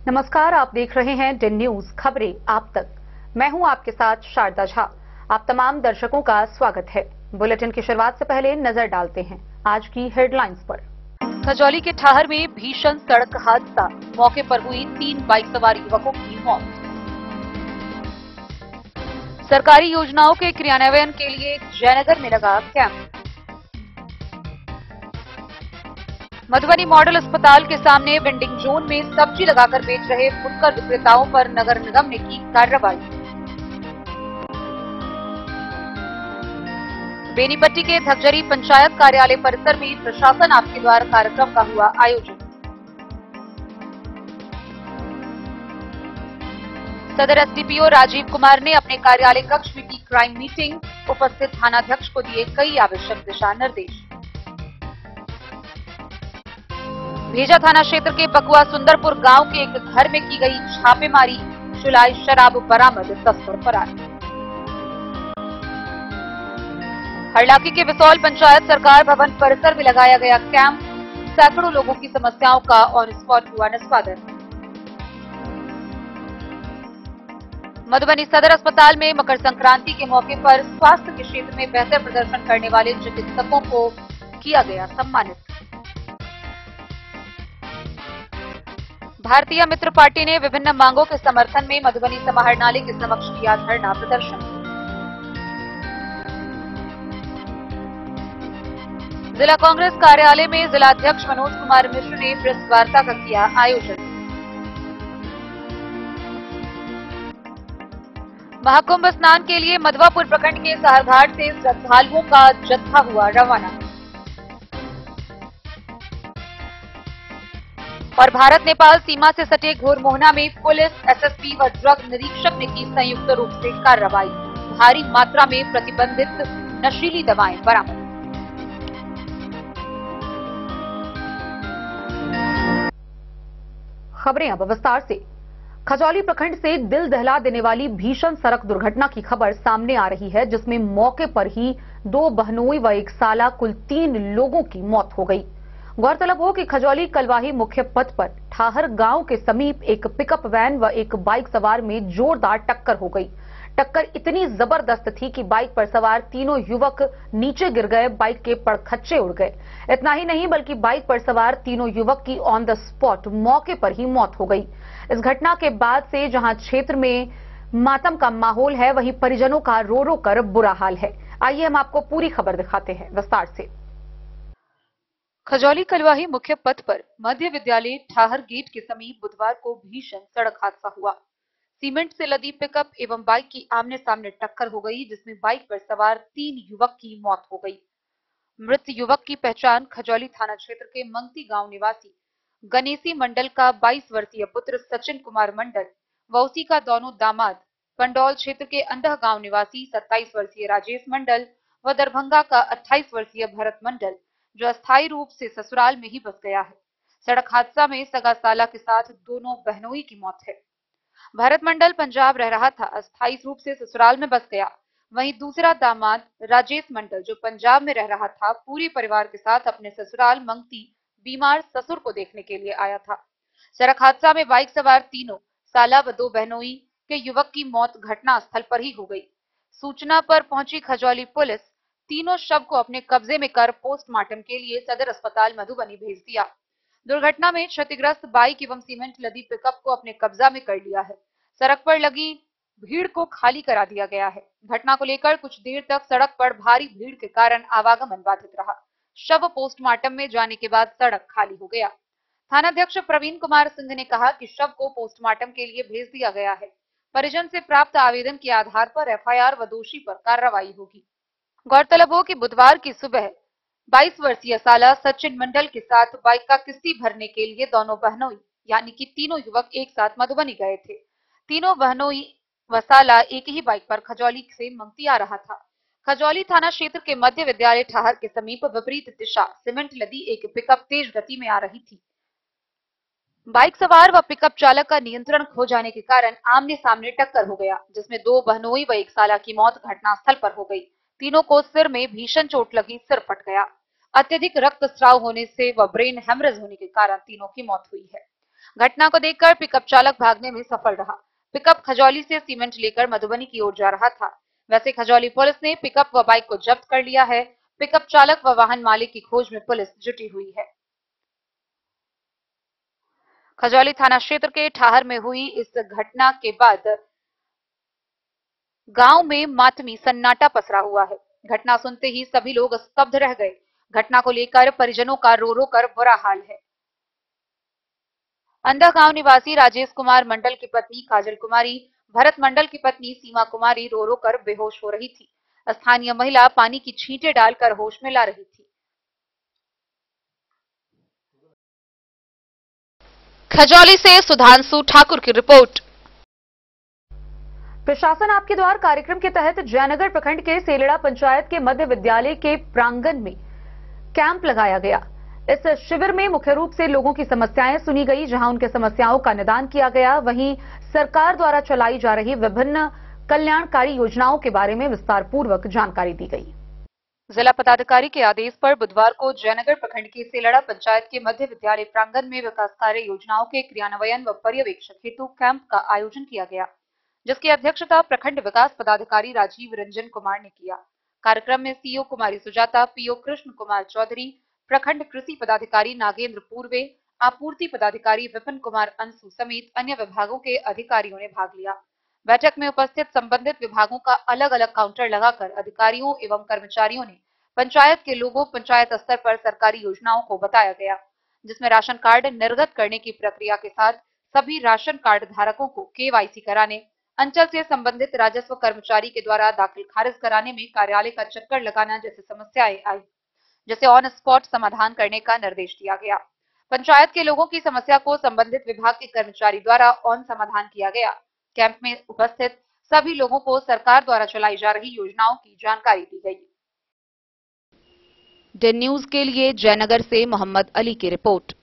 नमस्कार, आप देख रहे हैं डेन न्यूज खबरें आप तक। मैं हूं आपके साथ शारदा झा। आप तमाम दर्शकों का स्वागत है। बुलेटिन की शुरुआत से पहले नजर डालते हैं आज की हेडलाइंस पर। खजौली के ठाहर में भीषण सड़क हादसा, मौके पर हुई 3 बाइक सवार युवकों की मौत। सरकारी योजनाओं के क्रियान्वयन के लिए जयनगर में लगा कैंप। मधुबनी मॉडल अस्पताल के सामने वेंडिंग जोन में सब्जी लगाकर बेच रहे फुटकर विक्रेताओं पर नगर निगम ने की कार्रवाई। बेनीपट्टी के धगजरी पंचायत कार्यालय परिसर में प्रशासन आपके द्वार कार्यक्रम का हुआ आयोजन। सदर एसडीपीओ राजीव कुमार ने अपने कार्यालय कक्ष में की क्राइम मीटिंग, उपस्थित थानाध्यक्ष को दिए कई आवश्यक दिशा निर्देश। भेजा थाना क्षेत्र के बकुआ सुंदरपुर गांव के एक घर में की गई छापेमारी, चुलाई शराब बरामद, तस्कर फरार। हरलाखी के बिसौल पंचायत सरकार भवन परिसर में लगाया गया कैंप, सैकड़ों लोगों की समस्याओं का ऑन स्पॉट हुआ निष्पादन। मधुबनी सदर अस्पताल में मकर संक्रांति के मौके पर स्वास्थ्य के क्षेत्र में बेहतर प्रदर्शन करने वाले चिकित्सकों को किया गया सम्मानित। भारतीय मित्र पार्टी ने विभिन्न मांगों के समर्थन में मधुबनी समाहरणालय के समक्ष किया धरना प्रदर्शन। जिला कांग्रेस कार्यालय में जिलाध्यक्ष मनोज कुमार मिश्र ने प्रेस वार्ता का किया आयोजन। महाकुंभ स्नान के लिए मधवापुर प्रखंड के सहरघाट से श्रद्धालुओं का जत्था हुआ रवाना। और भारत नेपाल सीमा से सटे घोरमोहना में पुलिस, एसएसपी व ड्रग निरीक्षक ने की संयुक्त रूप से कार्रवाई, भारी मात्रा में प्रतिबंधित नशीली दवाएं बरामद। खबरें अब विस्तार से। खजौली प्रखंड से दिल दहला देने वाली भीषण सड़क दुर्घटना की खबर सामने आ रही है, जिसमें मौके पर ही 2 बहनोई व 1 साला कुल 3 लोगों की मौत हो गई। गौरतलब हो कि खजौली कलवाही मुख्य पथ पर ठाहर गांव के समीप एक पिकअप वैन व एक बाइक सवार में जोरदार टक्कर हो गई। टक्कर इतनी जबरदस्त थी कि बाइक पर सवार तीनों युवक नीचे गिर गए, बाइक के पड़खच्चे उड़ गए। इतना ही नहीं बल्कि बाइक पर सवार तीनों युवक की ऑन द स्पॉट मौके पर ही मौत हो गई। इस घटना के बाद से जहां क्षेत्र में मातम का माहौल है, वहीं परिजनों का रो रो कर बुरा हाल है। आइए हम आपको पूरी खबर दिखाते हैं विस्तार से। खजौली कलवाही मुख्य पथ पर मध्य विद्यालय ठाहर गेट के समीप बुधवार को भीषण सड़क हादसा हुआ। सीमेंट से लदी पिकअप एवं बाइक की आमने सामने टक्कर हो गई, जिसमें बाइक पर सवार 3 युवक की मौत हो गई। मृत युवक की पहचान खजौली थाना क्षेत्र के मंगती गांव निवासी गणेशी मंडल का 22 वर्षीय पुत्र सचिन कुमार मंडल व उसी का दोनों दामाद पंडौल क्षेत्र के अंदह गांव निवासी 27 वर्षीय राजेश मंडल व दरभंगा का 28 वर्षीय भरत मंडल, जो अस्थायी रूप से ससुराल में ही बस गया है। सड़क हादसा में सगा साला के साथ दोनों बहनोई की मौत है। भरत मंडल पंजाब रह रहा था, अस्थायी रूप से ससुराल में बस गया। वहीं दूसरा दामाद राजेश मंडल, जो पंजाब में रह रहा था, पूरे परिवार के साथ अपने ससुराल मंगती बीमार ससुर को देखने के लिए आया था। सड़क हादसा में बाइक सवार तीनों साला व 2 बहनोई के युवक की मौत घटना स्थल पर ही हो गई। सूचना पर पहुंची खजौली पुलिस तीनों शव को अपने कब्जे में कर पोस्टमार्टम के लिए सदर अस्पताल मधुबनी भेज दिया। दुर्घटना में क्षतिग्रस्त बाइक एवं सीमेंट लदी पिकअप को अपने कब्जा में कर लिया है। सड़क पर लगी भीड़ को खाली करा दिया गया है। घटना को लेकर कुछ देर तक सड़क पर भारी भीड़ के कारण आवागमन बाधित रहा। शव पोस्टमार्टम में जाने के बाद सड़क खाली हो गया। थानाध्यक्ष प्रवीण कुमार सिंह ने कहा कि शव को पोस्टमार्टम के लिए भेज दिया गया है। परिजन से प्राप्त आवेदन के आधार पर एफआईआर व दोषी पर कार्रवाई होगी। गौरतलब हो कि बुधवार की सुबह 22 वर्षीय साला सचिन मंडल के साथ बाइक का किस्ती भरने के लिए दोनों बहनोई यानी कि तीनों युवक एक साथ मधुबनी गए थे। तीनों बहनोई व साला एक ही बाइक पर खजौली से मंगती आ रहा था। खजौली थाना क्षेत्र के मध्य विद्यालय ठाहर के समीप विपरीत दिशा सीमेंट लदी एक पिकअप तेज गति में आ रही थी। बाइक सवार व पिकअप चालक का नियंत्रण खो जाने के कारण आमने सामने टक्कर हो गया, जिसमें 2 बहनोई व 1 साला की मौत घटनास्थल पर हो गई। तीनों को सिर में भीषण चोट लगी, सिर फट गया। अत्यधिक रक्तस्राव होने से व ब्रेन हेमरेज होने के कारण तीनों की मौत हुई है। घटना को देखकर पिकअप चालक भागने में सफल रहा। पिकअप खजौली से सीमेंट लेकर मधुबनी की ओर जा रहा था। वैसे खजौली पुलिस ने पिकअप व बाइक को जब्त कर लिया है। पिकअप चालक व वाहन मालिक की खोज में पुलिस जुटी हुई है। खजौली थाना क्षेत्र के ठाहर में हुई इस घटना के बाद गांव में मातमी सन्नाटा पसरा हुआ है। घटना सुनते ही सभी लोग स्तब्ध रह गए। घटना को लेकर परिजनों का रो रो कर बुरा हाल है। अंधा गांव निवासी राजेश कुमार मंडल की पत्नी काजल कुमारी भरत मंडल की पत्नी सीमा कुमारी रो रो कर बेहोश हो रही थी। स्थानीय महिला पानी की छींटे डालकर होश में ला रही थी। खजौली से सुधांशु ठाकुर की रिपोर्ट। प्रशासन आपके द्वार कार्यक्रम के तहत जयनगर प्रखंड के सेलड़ा पंचायत के मध्य विद्यालय के प्रांगण में कैंप लगाया गया। इस शिविर में मुख्य रूप से लोगों की समस्याएं सुनी गई, जहां उनके समस्याओं का निदान किया गया। वहीं सरकार द्वारा चलाई जा रही विभिन्न कल्याणकारी योजनाओं के बारे में विस्तार पूर्वक जानकारी दी गई। जिला पदाधिकारी के आदेश पर बुधवार को जयनगर प्रखंड के सेलड़ा पंचायत के मध्य विद्यालय प्रांगण में विकास कार्य योजनाओं के क्रियान्वयन व पर्यवेक्षण हेतु कैंप का आयोजन किया गया, जिसकी अध्यक्षता प्रखंड विकास पदाधिकारी राजीव रंजन कुमार ने किया। कार्यक्रम में सीओ कुमारी सुजाता, पीओ कृष्ण कुमार चौधरी, प्रखंड कृषि पदाधिकारी नागेंद्र पूर्वे, आपूर्ति पदाधिकारी विपिन कुमार अंशु समेत अन्य विभागों के अधिकारियों ने भाग लिया। बैठक में उपस्थित संबंधित विभागों का अलग अलग काउंटर लगाकर अधिकारियों एवं कर्मचारियों ने पंचायत के लोगों पंचायत स्तर पर सरकारी योजनाओं को बताया गया, जिसमें राशन कार्ड निर्गत करने की प्रक्रिया के साथ सभी राशन कार्ड धारकों को KYC कराने, अंचल से संबंधित राजस्व कर्मचारी के द्वारा दाखिल खारिज कराने में कार्यालय का चक्कर लगाना जैसी समस्याएं आई, जिसे ऑन स्पॉट समाधान करने का निर्देश दिया गया। पंचायत के लोगों की समस्या को संबंधित विभाग के कर्मचारी द्वारा ऑन समाधान किया गया। कैंप में उपस्थित सभी लोगों को सरकार द्वारा चलाई जा रही योजनाओं की जानकारी दी गई। डे न्यूज के लिए जयनगर से मोहम्मद अली की रिपोर्ट।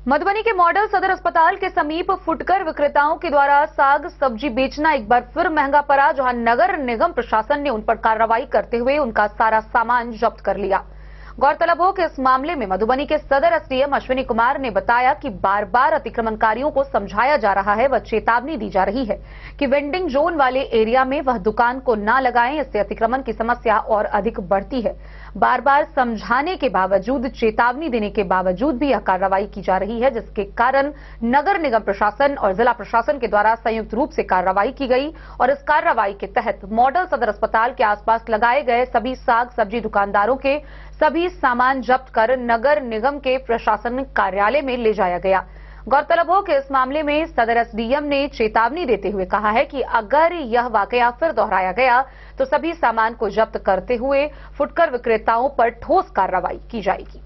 मधुबनी के मॉडल सदर अस्पताल के समीप फुटकर विक्रेताओं के द्वारा साग सब्जी बेचना एक बार फिर महंगा पड़ा, जहां नगर निगम प्रशासन ने उन पर कार्रवाई करते हुए उनका सारा सामान जब्त कर लिया। गौरतलब हो कि इस मामले में मधुबनी के सदर एसडीएम अश्विनी कुमार ने बताया कि बार बार अतिक्रमणकारियों को समझाया जा रहा है व चेतावनी दी जा रही है कि वेंडिंग जोन वाले एरिया में वह दुकान को न लगाएं, इससे अतिक्रमण की समस्या और अधिक बढ़ती है। बार बार समझाने के बावजूद, चेतावनी देने के बावजूद भी यह कार्रवाई की जा रही है, जिसके कारण नगर निगम प्रशासन और जिला प्रशासन के द्वारा संयुक्त रूप से कार्रवाई की गई और इस कार्रवाई के तहत मॉडल सदर अस्पताल के आसपास लगाए गए सभी साग सब्जी दुकानदारों के सभी सामान जब्त कर नगर निगम के प्रशासनिक कार्यालय में ले जाया गया। गौरतलब हो कि इस मामले में सदर एसडीएम ने चेतावनी देते हुए कहा है कि अगर यह वाकया फिर दोहराया गया तो सभी सामान को जब्त करते हुए फुटकर विक्रेताओं पर ठोस कार्रवाई की जाएगी।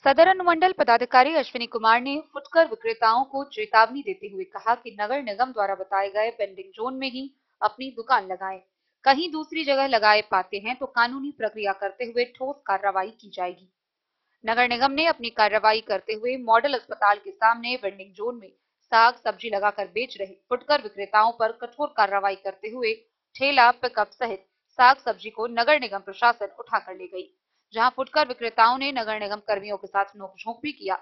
सदर अनुमंडल पदाधिकारी अश्विनी कुमार ने फुटकर विक्रेताओं को चेतावनी देते हुए कहा कि नगर निगम द्वारा बताए गए वेंडिंग जोन में ही अपनी दुकान लगाएं, कहीं दूसरी जगह लगाए पाते हैं तो कानूनी प्रक्रिया करते हुए ठोस कार्रवाई की जाएगी। नगर निगम ने अपनी कार्रवाई करते हुए मॉडल अस्पताल के सामने वेंडिंग जोन में साग सब्जी लगाकर बेच रहे फुटकर विक्रेताओं पर कठोर कार्रवाई करते हुए ठेला पिकअप सहित साग सब्जी को नगर निगम प्रशासन उठाकर ले गई, जहां फुटकर विक्रेताओं ने नगर निगम कर्मियों के साथ नोकझोंक भी किया।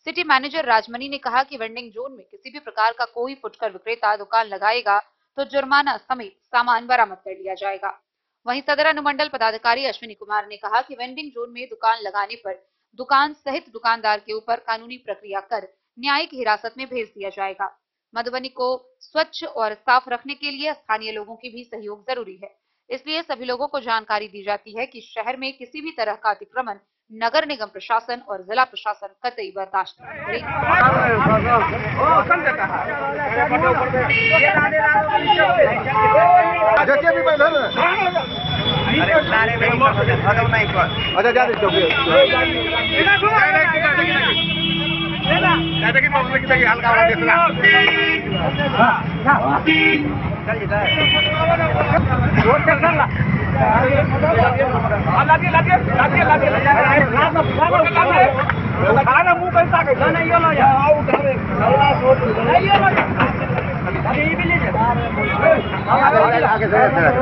सिटी मैनेजर राजमनी ने कहा कि वेंडिंग जोन में किसी भी प्रकार का कोई फुटकर विक्रेता दुकान लगाएगा तो जुर्माना समेत सामान बरामद कर लिया जाएगा। वहीं सदर अनुमंडल पदाधिकारी अश्विनी कुमार ने कहा कि वेंडिंग जोन में दुकान लगाने पर दुकान सहित दुकानदार के ऊपर कानूनी प्रक्रिया कर न्यायिक हिरासत में भेज दिया जाएगा। मधुबनी को स्वच्छ और साफ रखने के लिए स्थानीय लोगों की भी सहयोग जरूरी है, इसलिए सभी लोगों को जानकारी दी जाती है कि शहर में किसी भी तरह का अतिक्रमण नगर निगम प्रशासन और जिला प्रशासन कतई बर्दाश्त नहीं करेगी।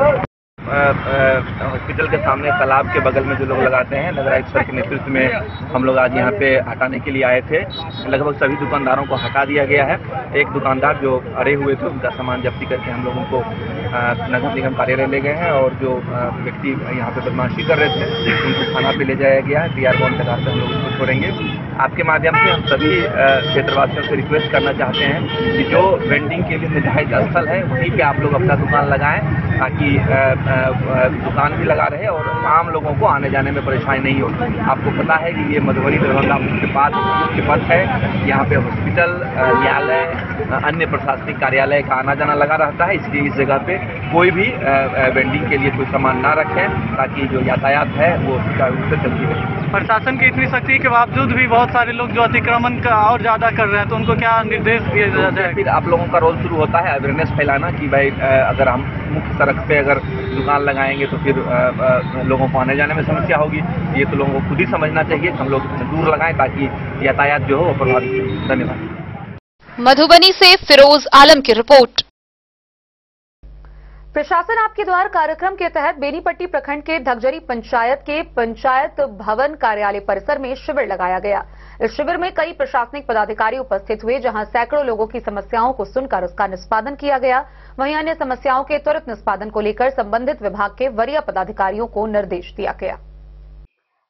मुंह हॉस्पिटल के सामने तालाब के बगल में जो लोग लगाते हैं, नगर आयुक्त सर के नेतृत्व में हम लोग आज यहाँ पे हटाने के लिए आए थे। लगभग सभी दुकानदारों को हटा दिया गया है। एक दुकानदार जो अड़े हुए थे उनका सामान जब्ती करके हम लोग उनको नगर निगम कार्यालय ले गए हैं, और जो व्यक्ति यहाँ पे बदमाशी कर रहे थे उनको थाना पे ले जाया गया है। PR बॉन्ड लगा कर हम लोग उसको छोड़ेंगे। आपके माध्यम से हम सभी क्षेत्रवासियों से रिक्वेस्ट करना चाहते हैं कि जो वेंडिंग के लिए निर्धारित स्थल है वहीं पे आप लोग अपना दुकान लगाएं, ताकि दुकान भी लगा रहे और आम लोगों को आने जाने में परेशानी नहीं हो। आपको पता है कि ये मधुबनी दरभंगा मुख्य पथ है। यहाँ पे हॉस्पिटल, न्यायालय, अन्य प्रशासनिक कार्यालय का आना जाना लगा रहता है, इसलिए इस जगह पे कोई भी वेंडिंग के लिए कोई सामान ना रखें, ताकि जो यातायात है वो सुचारू रूप से चलती रहे। प्रशासन की इतनी सख्ती के बावजूद भी बहुत सारे लोग जो अतिक्रमण का और ज्यादा कर रहे हैं, तो उनको क्या निर्देश दिए जाए? फिर आप लोगों का रोल शुरू होता है अवेयरनेस फैलाना कि भाई अगर हम मुख्य सड़क पे अगर दुकान लगाएंगे तो फिर लोगों को आने जाने में समस्या होगी। ये तो लोगों को खुद ही समझना चाहिए। हम लोग दूर लगाएं ताकि यातायात जो हो प्रभावित हो। धन्यवाद। मधुबनी से फिरोज आलम की रिपोर्ट। प्रशासन आपके द्वार कार्यक्रम के तहत बेनीपट्टी प्रखंड के धगजरी पंचायत के पंचायत भवन कार्यालय परिसर में शिविर लगाया गया। इस शिविर में कई प्रशासनिक पदाधिकारी उपस्थित हुए, जहां सैकड़ों लोगों की समस्याओं को सुनकर उसका निष्पादन किया गया। वहीं अन्य समस्याओं के त्वरित निष्पादन को लेकर संबंधित विभाग के वरीय पदाधिकारियों को निर्देश दिया गया।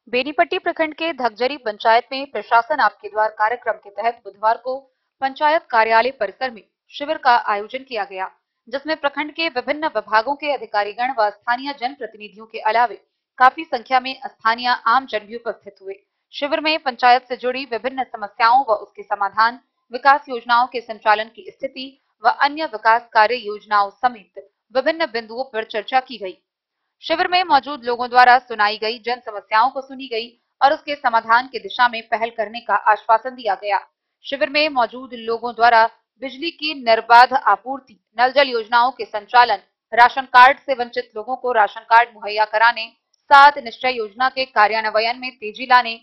बेनीपट्टी प्रखंड के धगजरी पंचायत में प्रशासन आपके द्वार कार्यक्रम के तहत बुधवार को पंचायत कार्यालय परिसर में शिविर का आयोजन किया गया, जिसमें प्रखंड के विभिन्न विभागों के अधिकारीगण व स्थानीय जनप्रतिनिधियों के अलावे काफी संख्या में स्थानीय आम जन भी उपस्थित हुए। शिविर में पंचायत से जुड़ी विभिन्न समस्याओं व उसके समाधान, विकास योजनाओं के संचालन की स्थिति व अन्य विकास कार्य योजनाओं समेत विभिन्न बिंदुओं पर चर्चा की गई। शिविर में मौजूद लोगों द्वारा सुनाई गई जन समस्याओं को सुनी गई और उसके समाधान की दिशा में पहल करने का आश्वासन दिया गया। शिविर में मौजूद लोगों द्वारा बिजली की निर्बाध आपूर्ति, नल जल योजनाओं के संचालन, राशन कार्ड से वंचित लोगों को राशन कार्ड मुहैया कराने, 7 निश्चय योजना के कार्यान्वयन में तेजी लाने,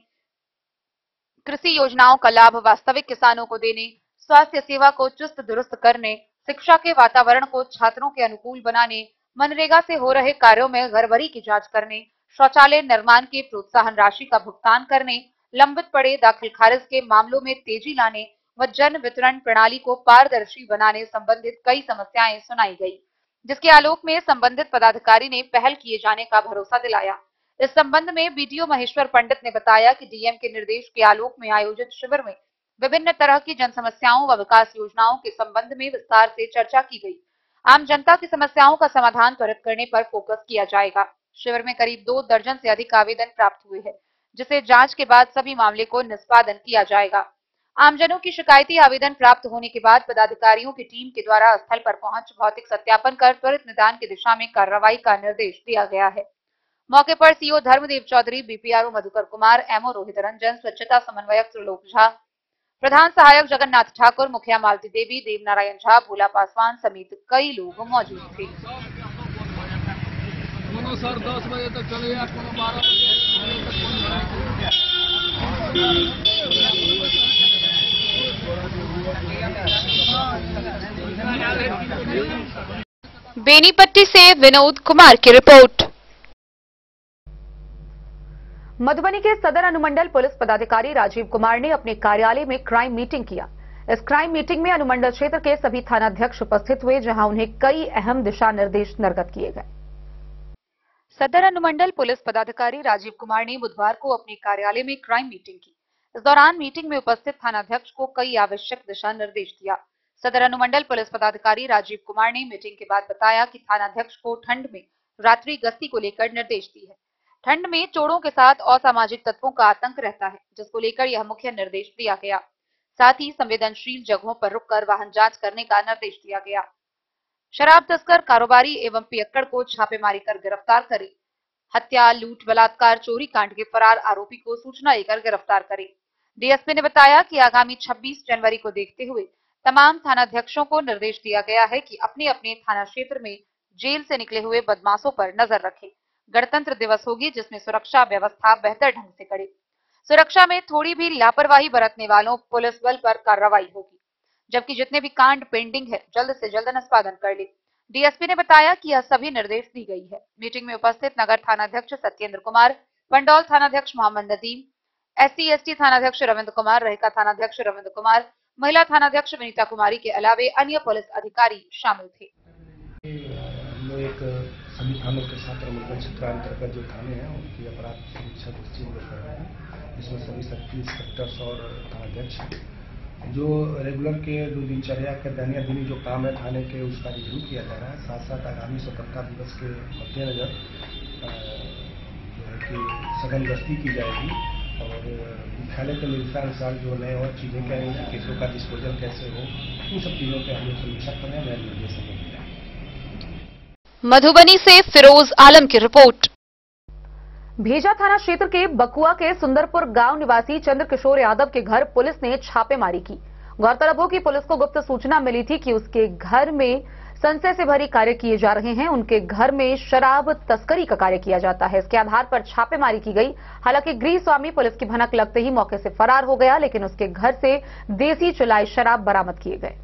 कृषि योजनाओं का लाभ वास्तविक किसानों को देने, स्वास्थ्य सेवा को चुस्त दुरुस्त करने, शिक्षा के वातावरण को छात्रों के अनुकूल बनाने, मनरेगा से हो रहे कार्यों में गड़बड़ी की जांच करने, शौचालय निर्माण की प्रोत्साहन राशि का भुगतान करने, लंबित पड़े दाखिल खारिज के मामलों में तेजी लाने व जन वितरण प्रणाली को पारदर्शी बनाने संबंधित कई समस्याएं सुनाई गई, जिसके आलोक में संबंधित पदाधिकारी ने पहल किए जाने का भरोसा दिलाया। इस संबंध में BDO महेश्वर पंडित ने बताया कि DM के निर्देश के आलोक में आयोजित शिविर में विभिन्न तरह की जन समस्याओं व विकास योजनाओं के संबंध में विस्तार से चर्चा की गई। आम जनता की समस्याओं का समाधान त्वरित करने पर फोकस किया जाएगा। शिविर में करीब 2 दर्जन से अधिक आवेदन प्राप्त हुए हैं, जिसे जांच के बाद सभी मामले को निष्पादन किया जाएगा। आमजनों की शिकायती आवेदन प्राप्त होने के बाद पदाधिकारियों की टीम के द्वारा स्थल पर पहुंच भौतिक सत्यापन कर त्वरित निदान की दिशा में कार्रवाई का निर्देश दिया गया है। मौके पर CO Dharmdev Chaudhary, BPRO Madhukar Kumar, MO Rohit Ranjan, स्वच्छता समन्वयक त्रिलोक झा, प्रधान सहायक जगन्नाथ ठाकुर, मुखिया मालती देवी, देवनारायण झा, भोला पासवान समेत कई लोग मौजूद थे। सर 10 बजे तक चले या 12 बजे। बेनीपट्टी से विनोद कुमार की रिपोर्ट। मधुबनी के सदर अनुमंडल पुलिस पदाधिकारी राजीव कुमार ने अपने कार्यालय में क्राइम मीटिंग किया। इस क्राइम मीटिंग में अनुमंडल क्षेत्र के सभी थानाध्यक्ष उपस्थित हुए, जहां उन्हें कई अहम दिशा निर्देश निर्गत किए गए। सदर अनुमंडल पुलिस पदाधिकारी राजीव कुमार ने बुधवार को अपने कार्यालय में क्राइम मीटिंग की। इस दौरान मीटिंग में उपस्थित थानाध्यक्ष को कई आवश्यक दिशा निर्देश दिया। सदर अनुमंडल पुलिस पदाधिकारी राजीव कुमार ने मीटिंग के बाद बताया कि थानाध्यक्ष को ठंड में रात्रि गश्ती को लेकर निर्देश दी है। ठंड में चोरों के साथ असामाजिक तत्वों का आतंक रहता है, जिसको लेकर यह मुख्य निर्देश दिया गया। साथ ही संवेदनशील जगहों पर रुककर वाहन जांच करने का निर्देश दिया गया। शराब तस्कर, कारोबारी एवं पियक्कड़ को छापेमारी कर गिरफ्तार करें। हत्या, लूट, बलात्कार, चोरी कांड के फरार आरोपी को सूचना लेकर गिरफ्तार करें। DSP ने बताया कि आगामी 26 जनवरी को देखते हुए तमाम थानाध्यक्षों को निर्देश दिया गया है कि अपने अपने थाना क्षेत्र में जेल से निकले हुए बदमाशों पर नजर रखें। गणतंत्र दिवस होगी, जिसमें सुरक्षा व्यवस्था बेहतर ढंग से करें। सुरक्षा में थोड़ी भी लापरवाही बरतने वालों पुलिस बल पर कार्रवाई होगी, जबकि जितने भी कांड पेंडिंग है जल्द से जल्द निष्पादन कर ले। डीएसपी ने बताया कि यह सभी निर्देश दी गई है। मीटिंग में उपस्थित नगर थानाध्यक्ष सत्येंद्र कुमार, पंडौल थानाध्यक्ष मोहम्मद नदीम, SC/ST थानाध्यक्ष रविंद्र कुमार, रहिका थानाध्यक्ष रविंद्र कुमार, महिला थानाध्यक्ष विनीता कुमारी के अलावे अन्य पुलिस अधिकारी शामिल थे। हम लोग एक सभी थानों के साथ रमनगंज क्षेत्र अंतर्गत जो थाने हैं उनकी अपराध सुरक्षा गोष्ठी हम लोग कर रहे हैं, जिसमें सभी सर्किल इंस्पेक्टर्स और थानाध्यक्ष जो रेगुलर के जो दिनचर्या के दैनिक जो काम है थाने के उसका रिव्यू किया जा रहा है। साथ साथ आगामी स्वतंत्रता दिवस के मद्देनजर जो है कि सघन गश्ती की जाएगी और मुख्यालय के निर्देशानुसार जो नए और चीजें क्या हैं, केसों का डिस्पोजल कैसे हो, उन सब चीजों के हम लोग समीक्षा कर रहे हैं। नए निर्देश मधुबनी से फिरोज आलम की रिपोर्ट। भेजा थाना क्षेत्र के बकुआ के सुंदरपुर गांव निवासी चंद्रकिशोर यादव के घर पुलिस ने छापेमारी की। गौरतलब हो कि पुलिस को गुप्त सूचना मिली थी कि उसके घर में संशय से भरी कार्य किए जा रहे हैं। उनके घर में शराब तस्करी का कार्य किया जाता है। इसके आधार पर छापेमारी की गई। हालांकि गृह स्वामी पुलिस की भनक लगते ही मौके से फरार हो गया, लेकिन उसके घर से देसी चुलाई शराब बरामद किए गए।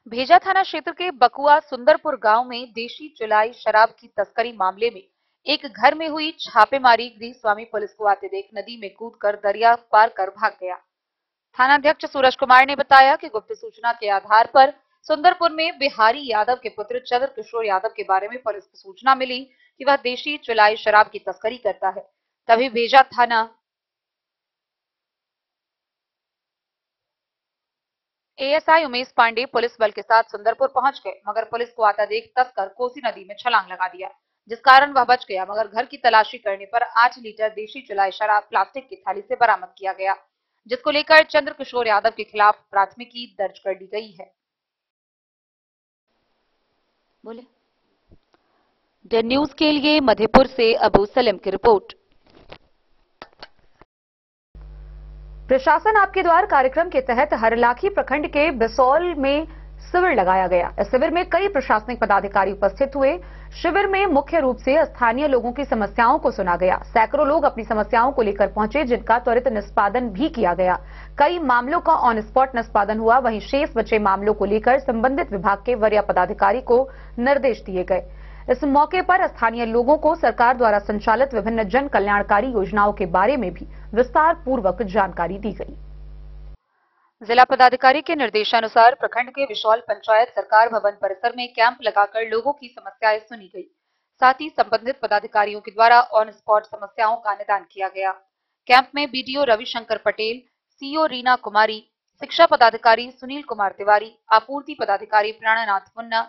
भेजा थाना क्षेत्र के बकुआ सुंदरपुर गांव में देशी चुलाई शराब की तस्करी मामले में एक घर में हुई छापेमारी गृह स्वामी पुलिस को आते देख नदी में कूदकर दरिया पार कर भाग गया। थानाध्यक्ष सूरज कुमार ने बताया कि गुप्त सूचना के आधार पर सुंदरपुर में बिहारी यादव के पुत्र चंद्रकिशोर यादव के बारे में पुलिस को सूचना मिली कि वह देशी चुलाई शराब की तस्करी करता है। तभी भेजा थाना ASI उमेश पांडे पुलिस बल के साथ सुंदरपुर पहुंच गए, मगर पुलिस को आता देख तस्कर कोसी नदी में छलांग लगा दिया, जिस कारण वह बच गया। मगर घर की तलाशी करने पर 8 लीटर देशी चुलाई शराब प्लास्टिक की थैली से बरामद किया गया, जिसको लेकर चंद्रकिशोर यादव के खिलाफ प्राथमिकी दर्ज कर दी गई है। बोले द न्यूज के लिए मधेपुर से अबू सलीम की रिपोर्ट। प्रशासन आपके द्वार कार्यक्रम के तहत हरलाखी प्रखंड के बिसौल में शिविर लगाया गया। इस शिविर में कई प्रशासनिक पदाधिकारी उपस्थित हुए। शिविर में मुख्य रूप से स्थानीय लोगों की समस्याओं को सुना गया। सैकड़ों लोग अपनी समस्याओं को लेकर पहुंचे, जिनका त्वरित निष्पादन भी किया गया। कई मामलों का ऑन स्पॉट निष्पादन हुआ। वहीं शेष बचे मामलों को लेकर संबंधित विभाग के वरीय पदाधिकारी को निर्देश दिए गए। इस मौके पर स्थानीय लोगों को सरकार द्वारा संचालित विभिन्न जन कल्याणकारी योजनाओं के बारे में भी विस्तार पूर्वक जानकारी दी गई। जिला पदाधिकारी के निर्देशानुसार प्रखंड के विशौल पंचायत सरकार भवन परिसर में कैंप लगाकर लोगों की समस्याएं सुनी गई। साथ ही संबंधित पदाधिकारियों के द्वारा ऑन स्पॉट समस्याओं का निदान किया गया। कैंप में BDO रविशंकर पटेल, CO रीना कुमारी, शिक्षा पदाधिकारी सुनील कुमार तिवारी, आपूर्ति पदाधिकारी प्राणनाथ मुन्ना,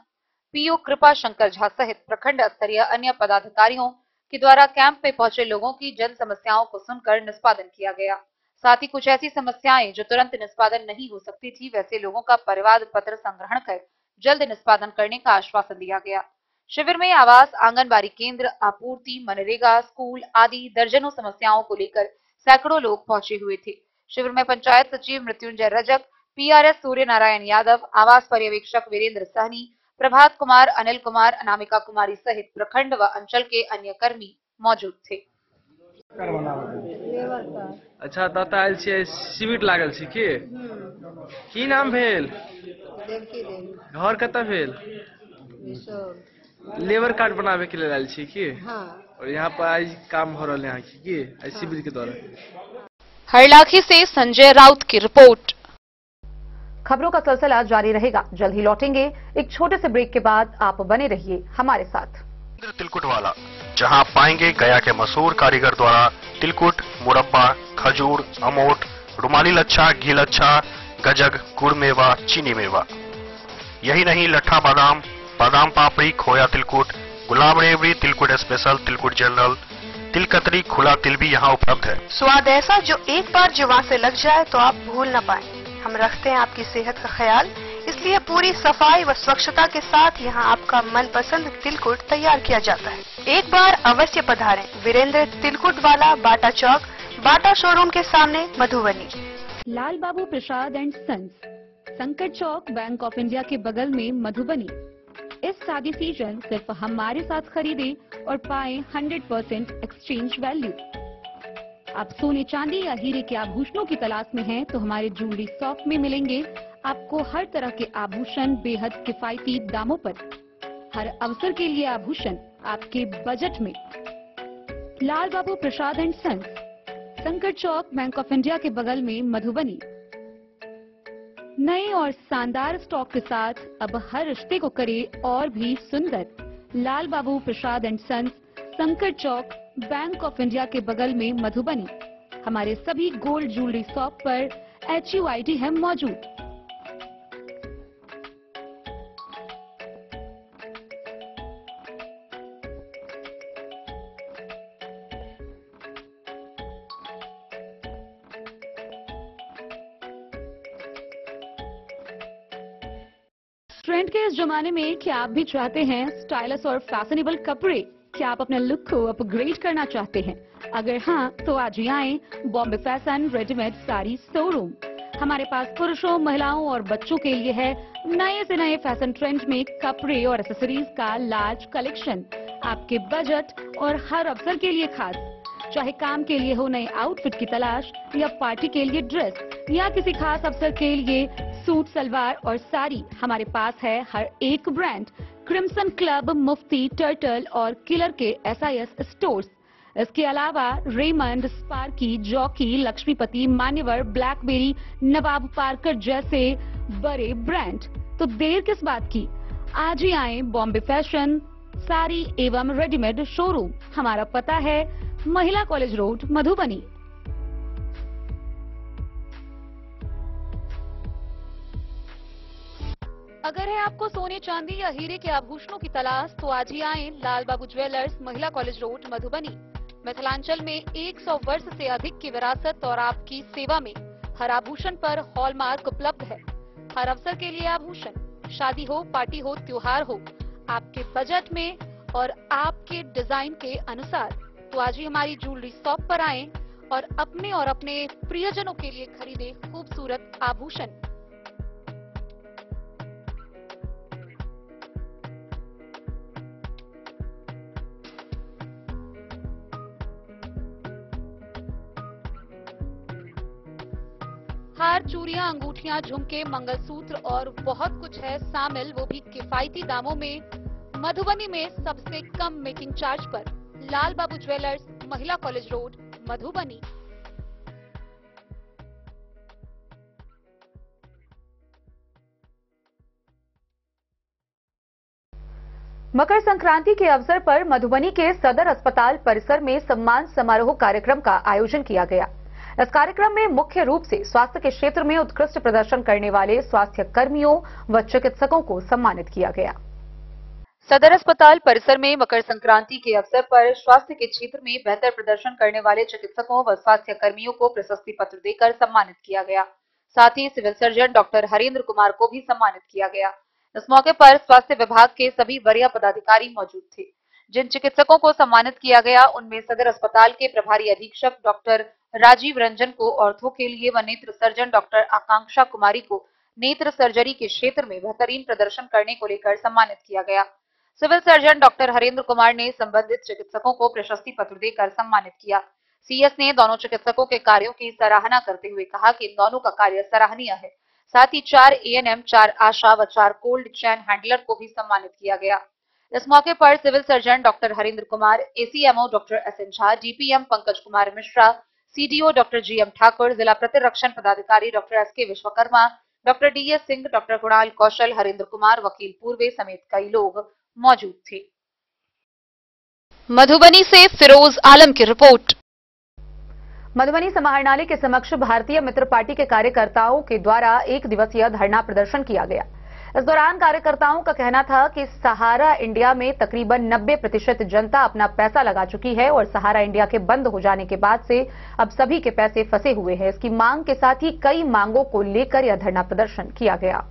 PO कृपा शंकर झा सहित प्रखंड स्तरीय अन्य पदाधिकारियों के द्वारा कैंप में पहुंचे लोगों की जन समस्याओं को सुनकर निष्पादन किया गया। साथ ही कुछ ऐसी समस्याएं जो तुरंत निष्पादन नहीं हो सकती थी, वैसे लोगों का परिवाद पत्र संग्रहण कर जल्द निष्पादन करने का आश्वासन दिया गया। शिविर में आवास, आंगनबाड़ी केंद्र, आपूर्ति, मनरेगा, स्कूल आदि दर्जनों समस्याओं को लेकर सैकड़ों लोग पहुंचे हुए थे। शिविर में पंचायत सचिव मृत्युंजय रजक, PRS सूर्य नारायण यादव, आवास पर्यवेक्षक वीरेंद्र सहनी, प्रभात कुमार, अनिल कुमार, अनामिका कुमारी सहित प्रखंड व अंचल के अन्य कर्मी मौजूद थे। अच्छा तत आयल छियै, शिविर लागल छी की नाम भेल? घर कतऽ भेल? लेबर कार्ड बनावे के लिए आयल छी की? और यहाँ पर आज काम हो रहा है की आज शिविर के दौरान। हरलाखी से संजय राउत की रिपोर्ट। खबरों का सिलसिला जारी रहेगा। जल्द ही लौटेंगे एक छोटे से ब्रेक के बाद। आप बने रहिए हमारे साथ। तिलकुट वाला, जहां आप पाएंगे गया के मशहूर कारीगर द्वारा तिलकुट, मुरब्बा, खजूर, अमोट, रुमाली लच्छा, घी लच्छा, गजक, गुड़ मेवा, चीनी मेवा। यही नहीं, लट्ठा बादाम, बादाम पापड़ी, खोया तिलकुट, गुलाब रेवड़ी, तिलकुट स्पेशल, तिलकुट जनरल, तिलकतरी, खुला तिल भी यहाँ उपलब्ध है। स्वाद ऐसा जो एक बार जुबान से लग जाए तो आप भूल न पाए। हम रखते हैं आपकी सेहत का ख्याल, इसलिए पूरी सफाई व स्वच्छता के साथ यहाँ आपका मनपसंद तिलकुट तैयार किया जाता है। एक बार अवश्य पधारें। वीरेंद्र तिलकुट वाला, बाटा चौक, बाटा शोरूम के सामने, मधुबनी। लाल बाबू प्रसाद एंड सन्स, संकट चौक, बैंक ऑफ इंडिया के बगल में, मधुबनी। इस शादी सीजन सिर्फ हमारे साथ खरीदे और पाए 100% एक्सचेंज वैल्यू। आप सोने चांदी या हीरे के आभूषणों की तलाश में हैं तो हमारे ज्वेलरी शॉप में मिलेंगे आपको हर तरह के आभूषण बेहद किफायती दामों पर। हर अवसर के लिए आभूषण आपके बजट में। लाल बाबू प्रसाद एंड सन्स, संकट चौक, बैंक ऑफ इंडिया के बगल में, मधुबनी। नए और शानदार स्टॉक के साथ अब हर रिश्ते को करे और भी सुंदर। लाल बाबू प्रसाद एंड सन्स, संकट चौक, बैंक ऑफ इंडिया के बगल में, मधुबनी। हमारे सभी गोल्ड ज्वेलरी शॉप पर HUID है मौजूद। ट्रेंड के इस जमाने में क्या आप भी चाहते हैं स्टाइलिश और फैशनेबल कपड़े? क्या आप अपने लुक को अपग्रेड करना चाहते हैं? अगर हाँ, तो आज ही आएं Bombay fashion readymade sari showroom. हमारे पास पुरुषों, महिलाओं और बच्चों के लिए है नए से नए फैशन ट्रेंड में कपड़े और एक्सेसरीज का लार्ज कलेक्शन। आपके बजट और हर अवसर के लिए खास। चाहे काम के लिए हो नए आउटफिट की तलाश, या पार्टी के लिए ड्रेस, या किसी खास अवसर के लिए सूट, सलवार और साड़ी, हमारे पास है हर एक ब्रांड। क्रिम्सन क्लब, मुफ्ती, टर्टल और किलर के SIS स्टोर्स। इसके अलावा रेमंड, स्पार्की, जॉकी, लक्ष्मीपति, मान्यवर, ब्लैकबेरी, नवाब पार्कर जैसे बड़े ब्रांड। तो देर किस बात की, आज ही आए बॉम्बे फैशन साड़ी एवं रेडीमेड शोरूम। हमारा पता है महिला कॉलेज रोड, मधुबनी। अगर है आपको सोने, चांदी या हीरे के आभूषणों की तलाश, तो आज ही आएं लाल बाबू ज्वेलर्स, महिला कॉलेज रोड, मधुबनी। मिथिलांचल में 100 वर्ष से अधिक की विरासत और आपकी सेवा में हर आभूषण पर हॉलमार्क उपलब्ध है। हर अवसर के लिए आभूषण, शादी हो, पार्टी हो, त्योहार हो, आपके बजट में और आपके डिजाइन के अनुसार। तो आज ही हमारी ज्वेलरी शॉप पर आएं और अपने प्रियजनों के लिए खरीदे खूबसूरत आभूषण। हार, चूड़ियां, अंगूठियां, झुमके, मंगलसूत्र और बहुत कुछ है शामिल, वो भी किफायती दामों में। मधुबनी में सबसे कम मेकिंग चार्ज पर लाल बाबू ज्वेलर्स, महिला कॉलेज रोड, मधुबनी। मकर संक्रांति के अवसर पर मधुबनी के सदर अस्पताल परिसर में सम्मान समारोह कार्यक्रम का आयोजन किया गया। इस कार्यक्रम में मुख्य रूप से स्वास्थ्य के क्षेत्र में उत्कृष्ट प्रदर्शन करने वाले स्वास्थ्य कर्मियों व चिकित्सकों को सम्मानित किया गया। सदर अस्पताल परिसर में मकर संक्रांति के अवसर पर स्वास्थ्य के क्षेत्र में बेहतर प्रदर्शन करने वाले चिकित्सकों व स्वास्थ्य कर्मियों को प्रशस्ति पत्र देकर सम्मानित किया गया। साथ ही civil surgeon doctor Harendra Kumar को भी सम्मानित किया गया। इस मौके पर स्वास्थ्य विभाग के सभी वरीय पदाधिकारी मौजूद थे। जिन चिकित्सकों को सम्मानित किया गया, उनमें सदर अस्पताल के प्रभारी अधीक्षक डॉक्टर राजीव रंजन को ऑर्थो के लिए व नेत्र सर्जन डॉक्टर आकांक्षा कुमारी को नेत्र सर्जरी के क्षेत्र में बेहतरीन प्रदर्शन करने को लेकर सम्मानित किया गया। Civil surgeon doctor Harendra Kumar ने संबंधित चिकित्सकों को प्रशस्ति पत्र देकर सम्मानित किया। सीएस ने दोनों चिकित्सकों के कार्यों की सराहना करते हुए कहा कि इन दोनों का कार्य सराहनीय है। साथ ही 4 ANM, 4 आशा व 4 कोल्ड चैन हैंडलर को भी सम्मानित किया गया। इस मौके पर civil surgeon doctor Harendra Kumar, ACMO doctor SN Jha, DPM Pankaj Kumar Mishra, CDO doctor GM Thakur, जिला प्रतिरक्षण पदाधिकारी doctor SK Vishwakarma, doctor DS Singh, doctor Kunal Kaushal, Harendra Kumar, वकील पूर्वे समेत कई लोग मौजूद थे। मधुबनी से फिरोज आलम की रिपोर्ट। मधुबनी समाहरणालय के समक्ष भारतीय मित्र पार्टी के कार्यकर्ताओं के द्वारा 1 दिवसीय धरना प्रदर्शन किया गया। इस दौरान कार्यकर्ताओं का कहना था कि सहारा इंडिया में तकरीबन 90% जनता अपना पैसा लगा चुकी है और सहारा इंडिया के बंद हो जाने के बाद से अब सभी के पैसे फंसे हुए हैं। इसकी मांग के साथ ही कई मांगों को लेकर यह धरना प्रदर्शन किया गया।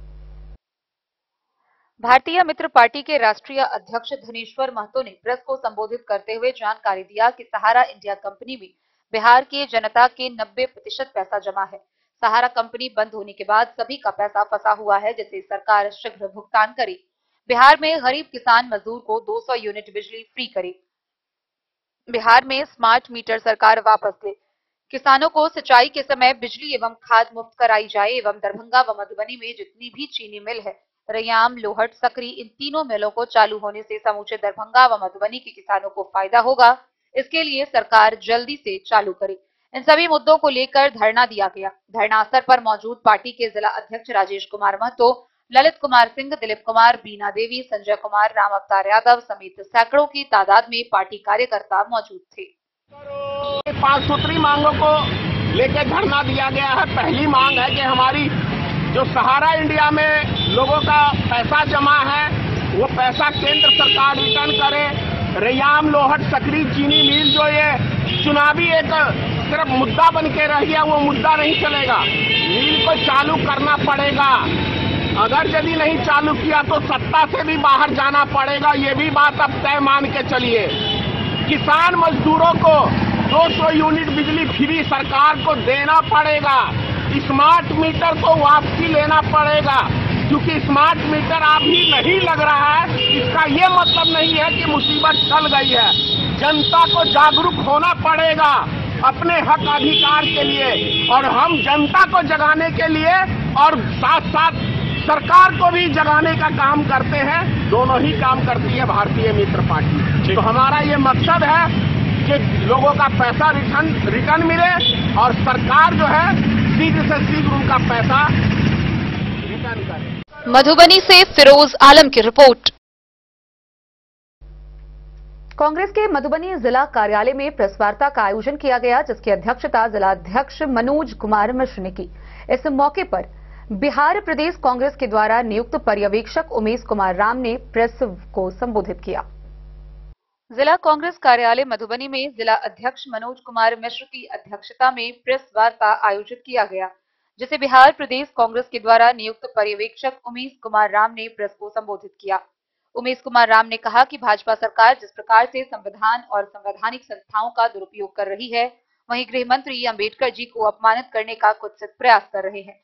भारतीय मित्र पार्टी के राष्ट्रीय अध्यक्ष धनेश्वर महतो ने प्रेस को संबोधित करते हुए जानकारी दिया कि सहारा इंडिया कंपनी में बिहार की जनता के 90% पैसा जमा है। सहारा कंपनी बंद होने के बाद सभी का पैसा फंसा हुआ है, जिसे सरकार शीघ्र भुगतान करे। बिहार में गरीब किसान मजदूर को 200 यूनिट बिजली फ्री करे। बिहार में स्मार्ट मीटर सरकार वापस ले। किसानों को सिंचाई के समय बिजली एवं खाद मुफ्त कराई जाए एवं दरभंगा व मधुबनी में जितनी भी चीनी मिल है रैयाम, लोहट, सकरी इन तीनों मिलों को चालू होने से समूचे दरभंगा व मधुबनी के किसानों को फायदा होगा। इसके लिए सरकार जल्दी से चालू करे। इन सभी मुद्दों को लेकर धरना दिया गया। धरना स्थल पर मौजूद पार्टी के जिला अध्यक्ष राजेश कुमार महतो, ललित कुमार सिंह, दिलीप कुमार, बीना देवी, संजय कुमार, राम अवतार यादव समेत सैकड़ों की तादाद में पार्टी कार्यकर्ता मौजूद थे। 5 सूत्री मांगों को लेकर धरना दिया गया है। पहली मांग है कि हमारी जो सहारा इंडिया में लोगों का पैसा जमा है वो पैसा केंद्र सरकार रिटर्न करे। रैयाम, लोहट, सकरी चीनी मिल जो ये चुनावी एक सिर्फ मुद्दा बन के रह गया, वो मुद्दा नहीं चलेगा। मिल को चालू करना पड़ेगा। अगर यदि नहीं चालू किया तो सत्ता से भी बाहर जाना पड़ेगा। ये भी बात अब तय मान के चलिए। किसान मजदूरों को 200 यूनिट बिजली फ्री सरकार को देना पड़ेगा। स्मार्ट मीटर को वापसी लेना पड़ेगा, क्योंकि स्मार्ट मीटर अभी नहीं लग रहा है। इसका ये मतलब नहीं है कि मुसीबत टल गई है। जनता को जागरूक होना पड़ेगा अपने हक अधिकार के लिए, और हम जनता को जगाने के लिए और साथ साथ सरकार को भी जगाने का काम करते हैं। दोनों ही काम करती है भारतीय मित्र पार्टी। तो हमारा ये मकसद है कि लोगों का पैसा रिटर्न मिले और सरकार जो है शीघ्र से शीघ्र उनका पैसा रिटर्न करे। मधुबनी से फिरोज आलम की रिपोर्ट। कांग्रेस के मधुबनी जिला कार्यालय में प्रेस वार्ता का आयोजन किया गया, जिसकी अध्यक्षता जिला अध्यक्ष मनोज कुमार मिश्र ने की। इस मौके पर बिहार प्रदेश कांग्रेस के द्वारा नियुक्त पर्यवेक्षक उमेश कुमार राम ने प्रेस को संबोधित किया। जिला कांग्रेस कार्यालय मधुबनी में जिला अध्यक्ष मनोज कुमार मिश्र की अध्यक्षता में प्रेस वार्ता आयोजित किया गया, जिसे बिहार प्रदेश कांग्रेस के द्वारा नियुक्त पर्यवेक्षक उमेश कुमार राम ने प्रेस को संबोधित किया। उमेश कुमार राम ने कहा कि भाजपा सरकार जिस प्रकार से संविधान और संवैधानिक संस्थाओं का दुरुपयोग कर रही है, वहीं गृह मंत्री अंबेडकर जी को अपमानित करने का कुत्सित प्रयास कर रहे हैं।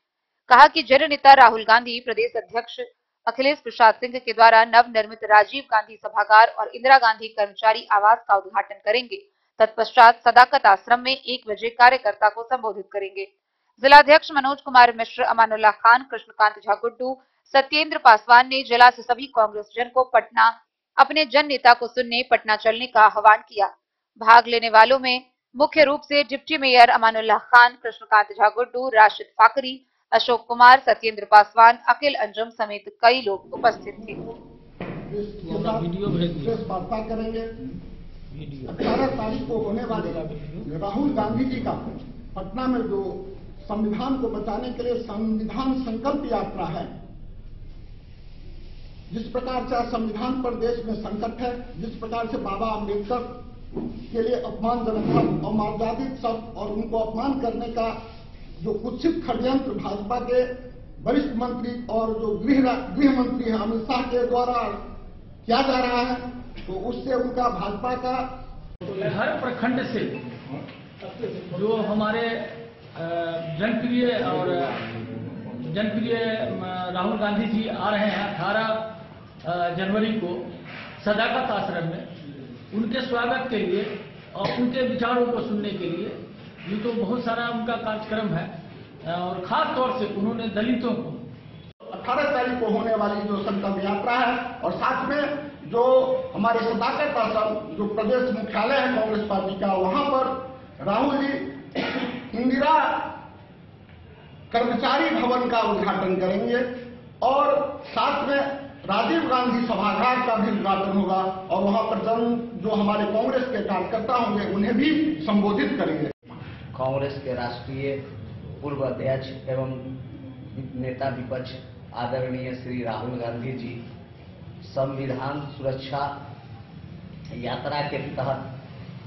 कहा कि जननेता राहुल गांधी प्रदेश अध्यक्ष अखिलेश प्रसाद सिंह के द्वारा नवनिर्मित राजीव गांधी सभागार और इंदिरा गांधी कर्मचारी आवास का उद्घाटन करेंगे। तत्पश्चात सदाकत आश्रम में 1 बजे कार्यकर्ता को संबोधित करेंगे। जिलाध्यक्ष मनोज कुमार मिश्र, अमानुल्लाह खान, कृष्णकांत झा गुड्डू, सत्येंद्र पासवान ने जिला से सभी कांग्रेस जन को पटना अपने जन नेता को सुनने पटना चलने का आह्वान किया। भाग लेने वालों में मुख्य रूप से डिप्टी मेयर अमानुल्लाह खान, कृष्णकांत झा गुड्डू, राशिद फाकरी, अशोक कुमार, सत्येंद्र पासवान, अकिल अंजुम समेत कई लोग उपस्थित थे। वार्ता करेंगे। 18 तारीख को होने वाले राहुल गांधी जी का पटना में जो संविधान को बचाने के लिए संविधान संकल्प यात्रा है, जिस प्रकार से संविधान पर देश में संकट है, जिस प्रकार से बाबा अम्बेडकर के लिए अपमानजनक शब्द, अमर्यादित शब्द और उनको अपमान करने का जो कुत्सित षड्यंत्र भाजपा के वरिष्ठ मंत्री और जो गृह मंत्री है अमित शाह के द्वारा किया जा रहा है, तो उससे उनका भाजपा का हर प्रखंड से जो हमारे जनप्रिय राहुल गांधी जी आ रहे हैं 18 जनवरी को सदाकत आश्रम में, उनके स्वागत के लिए और उनके विचारों को सुनने के लिए। ये तो बहुत सारा उनका कार्यक्रम है, और खास तौर से उन्होंने दलितों को 18 तारीख को होने वाली जो संकल्प यात्रा है, और साथ में जो हमारे सदाकत आश्रम जो प्रदेश मुख्यालय है कांग्रेस पार्टी का, वहां पर राहुल जी इंदिरा कर्मचारी भवन का उद्घाटन करेंगे और साथ में राजीव गांधी सभागार का भी उद्घाटन होगा, और वहां पर जो हमारे कांग्रेस के कार्यकर्ता होंगे उन्हें भी संबोधित करेंगे। कांग्रेस के राष्ट्रीय पूर्व अध्यक्ष एवं नेता विपक्ष आदरणीय श्री राहुल गांधी जी संविधान सुरक्षा यात्रा के तहत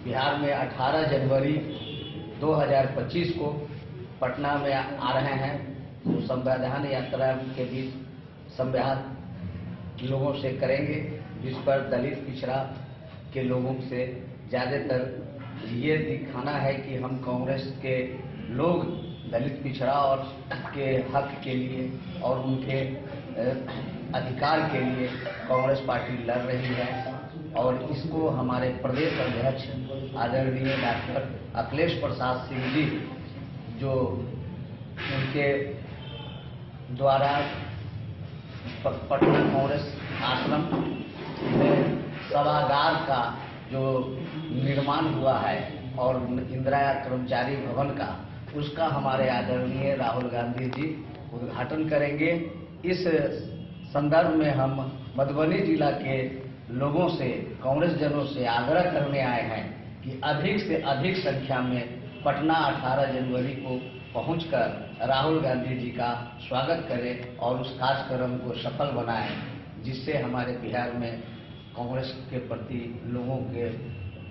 बिहार में 18 जनवरी 2025 को पटना में आ रहे हैं। तो संविधान यात्रा के बीच संवाद लोगों से करेंगे, जिस पर दलित पिछड़ा के लोगों से ज्यादातर ये दिखाना है कि हम कांग्रेस के लोग दलित पिछड़ा और के हक के लिए और उनके अधिकार के लिए कांग्रेस पार्टी लड़ रही है, और इसको हमारे प्रदेश अध्यक्ष आदरणीय डॉक्टर अखिलेश प्रसाद सिंह जी जो उनके द्वारा पटना कांग्रेस आश्रम में सभागार का जो निर्माण हुआ है और इंदिरा कर्मचारी भवन का, उसका हमारे आदरणीय राहुल गांधी जी उद्घाटन करेंगे। इस संदर्भ में हम मधुबनी जिला के लोगों से, कांग्रेस जनों से आग्रह करने आए हैं कि अधिक से अधिक संख्या में पटना 18 जनवरी को पहुंचकर राहुल गांधी जी का स्वागत करें और उस कार्यक्रम को सफल बनाएं, जिससे हमारे बिहार में कांग्रेस के प्रति लोगों के,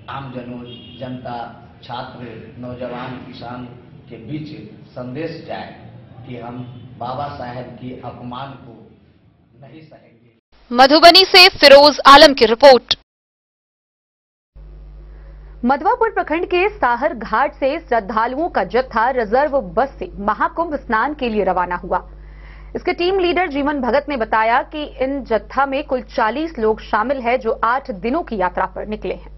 आम जनों, जनता, छात्र, नौजवान, किसान के बीच संदेश जाए कि हम बाबा साहेब के अपमान को नहीं सहेंगे। मधुबनी से फिरोज आलम की रिपोर्ट। मधवापुर प्रखंड के साहर घाट से श्रद्धालुओं का जत्था रिजर्व बस से महाकुंभ स्नान के लिए रवाना हुआ। इसके टीम लीडर जीवन भगत ने बताया कि इन जत्था में कुल 40 लोग शामिल हैं जो 8 दिनों की यात्रा पर निकले हैं।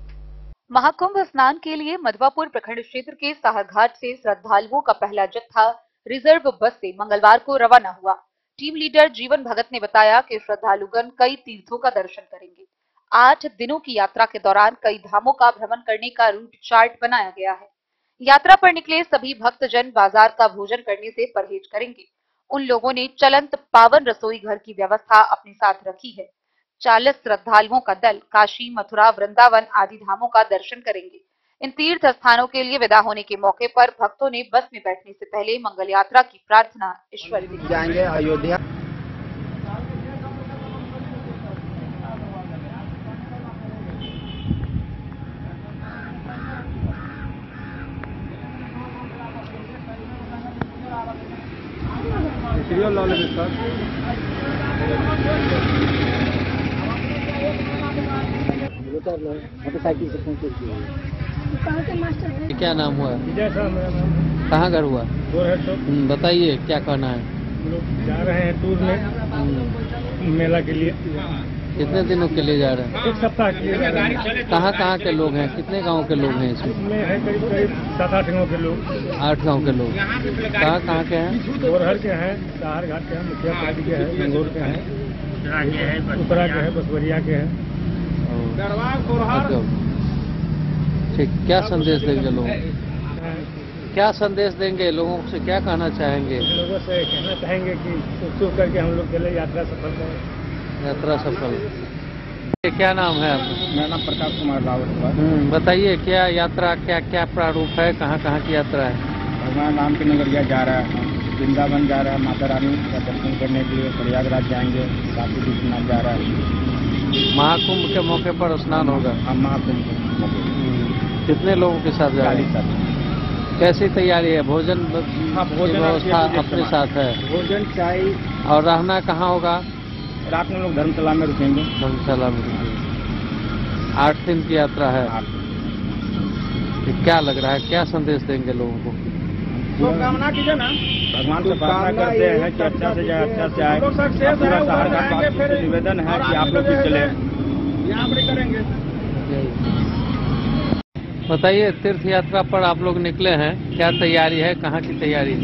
महाकुंभ स्नान के लिए मधवापुर प्रखंड क्षेत्र के साहर घाट से श्रद्धालुओं का पहला जत्था रिजर्व बस से मंगलवार को रवाना हुआ। टीम लीडर जीवन भगत ने बताया कि श्रद्धालुगण कई तीर्थों का दर्शन करेंगे। 8 दिनों की यात्रा के दौरान कई धामों का भ्रमण करने का रूट चार्ट बनाया गया है। यात्रा पर निकले सभी भक्तजन बाजार का भोजन करने से परहेज करेंगे। उन लोगों ने चलंत पावन रसोई घर की व्यवस्था अपने साथ रखी है। 40 श्रद्धालुओं का दल काशी, मथुरा, वृंदावन आदि धामों का दर्शन करेंगे। इन तीर्थ स्थानों के लिए विदा होने के मौके पर भक्तों ने बस में बैठने से पहले मंगल यात्रा की प्रार्थना ईश्वर से की। जाएंगे अयोध्या। मोटरसाइकिल से पहुंचे। क्या नाम हुआ? विजय साहब मेरा नाम है। कहाँ घर हुआ? बताइए क्या कहना है? हम लोग जा रहे हैं टूर में मेला के लिए। कितने दिनों के लिए जा रहे हैं? 1 सप्ताह के लिए। कहाँ के लोग हैं? कितने गांव के लोग हैं इसमें? है करीब 7-8 गाँव के लोग। 8 गांव के लोग। कहाँ के हैं? गोरहर के हैं, साहर घाट के हैं, मुखिया पार्टी के हैं, गंगोर के हैं, उत्तरा के हैं, बसवरिया के हैं। ठीक, क्या संदेश देंगे लोगों? क्या संदेश देंगे लोगों से? क्या कहना चाहेंगे? लोगों से कहना चाहेंगे कि उत्सुक करके हम लोग के लिए यात्रा सफल करें। यात्रा सफल। क्या नाम है आपका? मेरा नाम प्रकाश कुमार रावत। बताइए क्या यात्रा, क्या प्रारूप है? कहाँ की यात्रा है? भगवान राम की नगरिया जा रहा है, वृंदावन जा रहा है, माता रानी का दर्शन करने के लिए प्रयागराज जाएंगे, काशी विश्वनाथ जा रहा है। महाकुंभ के मौके पर स्नान होगा। महाकुंभ के मौके। कितने लोगों के साथ जा रहे हैं? कैसी तैयारी है? भोजन की व्यवस्था अपने साथ है? भोजन, चाय। और रहना कहाँ होगा? रात में लोग धर्मशाला में रुकेंगे। धर्मशाला में रुकेंगे। 8 दिन की यात्रा है। क्या लग रहा है? क्या संदेश देंगे लोगों को? शुभकामना कीजिए ना। भगवान से प्रार्थना करते हैं कि अच्छा से जाए, अच्छा से आए। पूरा सहारघाट से निवेदन है कि आप लोग भी चले। यहाँ पर करेंगे। बताइए, तीर्थ यात्रा पर आप लोग निकले हैं, क्या तैयारी है? कहाँ की तैयारी?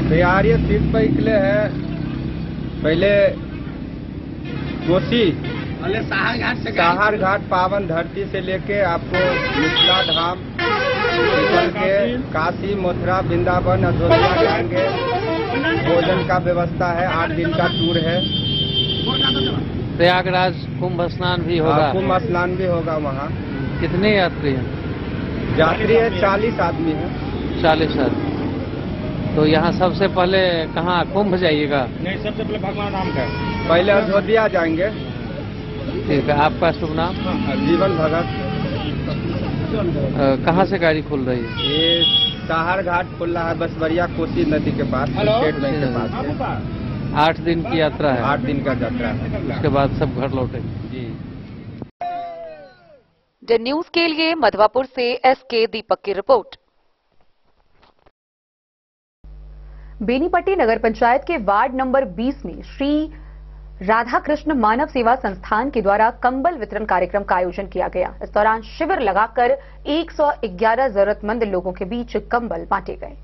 तैयारी तीर्थ पर निकले हैं। पहले कोसी, साहर घाट पावन धरती से लेके आपको मिथिला धाम निकल के काशी, मथुरा, वृंदावन, अयोध्या जाएंगे। भोजन का व्यवस्था है। 8 दिन का टूर है। प्रयागराज कुंभ स्नान भी होगा? कुंभ स्नान भी होगा वहाँ। कितने यात्री हैं? यात्री है 40 आदमी है। 40 आदमी। तो यहाँ सबसे पहले कहाँ कुंभ जाइएगा? नहीं, सबसे पहले भगवान राम का। पहले अयोध्या जाएंगे। ठीक है। आपका शुभ नाम? जीवन भगत। कहाँ से गाड़ी खुल रही है? ये साहर घाट खुल रहा है, बसवरिया कोसी नदी के पास, स्टेट बैंक के पास। 8 दिन की यात्रा है? 8 दिन का यात्रा है। उसके बाद सब घर लौटेंगे। जी। द न्यूज के लिए मधवापुर से एसके दीपक की रिपोर्ट। बेनीपट्टी नगर पंचायत के वार्ड नंबर 20 में श्री राधा कृष्ण मानव सेवा संस्थान के द्वारा कंबल वितरण कार्यक्रम का आयोजन किया गया। इस दौरान शिविर लगाकर 111 जरूरतमंद लोगों के बीच कंबल बांटे गए।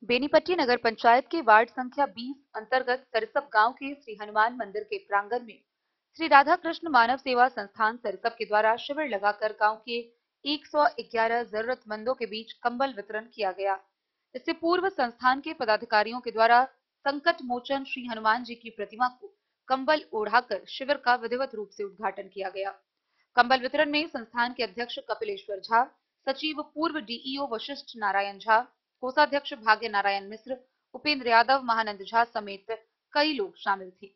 बेनीपट्टी नगर पंचायत के वार्ड संख्या 20 अंतर्गत सरसप गांव के श्री हनुमान मंदिर के प्रांगण में श्री राधा कृष्ण मानव सेवा संस्थान सरसप के द्वारा शिविर लगाकर गांव के 111 जरूरतमंदों के बीच कंबल वितरण किया गया। इससे पूर्व संस्थान के पदाधिकारियों के द्वारा संकट मोचन श्री हनुमान जी की प्रतिमा को कंबल ओढ़ाकर शिविर का विधिवत रूप से उद्घाटन किया गया। कंबल वितरण में संस्थान के अध्यक्ष कपिलेश्वर झा, सचिव पूर्व डीईओ वशिष्ठ नारायण झा, कोषाध्यक्ष भाग्य नारायण मिश्र, उपेंद्र यादव, महानंद झा समेत कई लोग शामिल थे।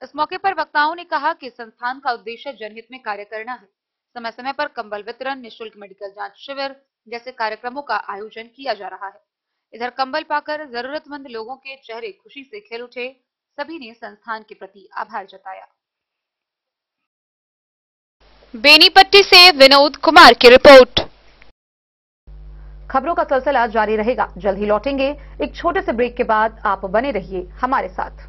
इस मौके पर वक्ताओं ने कहा कि संस्थान का उद्देश्य जनहित में कार्य करना है। समय समय पर कंबल वितरण, निःशुल्क मेडिकल जांच शिविर जैसे कार्यक्रमों का आयोजन किया जा रहा है। इधर कंबल पाकर जरूरतमंद लोगों के चेहरे खुशी से खिल उठे। सभी ने संस्थान के प्रति आभार जताया। बेनीपट्टी से विनोद कुमार की रिपोर्ट। खबरों का सिलसिला जारी रहेगा, जल्द ही लौटेंगे। एक छोटे से ब्रेक के बाद आप बने रहिए हमारे साथ।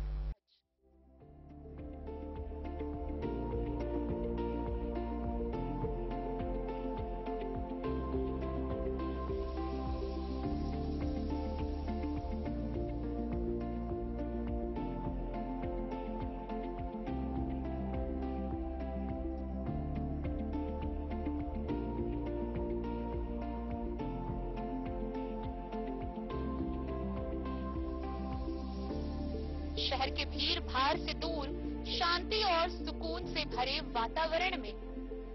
शहर के भीड़ भाड़ से दूर शांति और सुकून से भरे वातावरण में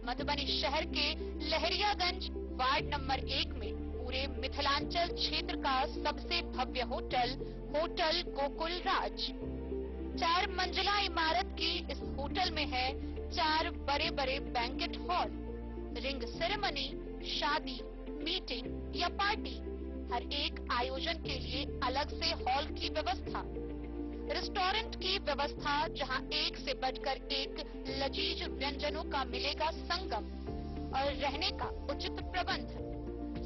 मधुबनी शहर के लहरियागंज वार्ड नंबर 1 में पूरे मिथिलांचल क्षेत्र का सबसे भव्य होटल गोकुल राज 4 मंजिला इमारत की इस होटल में है 4 बड़े बड़े बैंकेट हॉल, रिंग सेरेमनी, शादी, मीटिंग या पार्टी, हर एक आयोजन के लिए अलग से हॉल की व्यवस्था, रेस्टोरेंट की व्यवस्था जहां एक से बढ़कर एक लजीज व्यंजनों का मिलेगा संगम और रहने का उचित प्रबंध,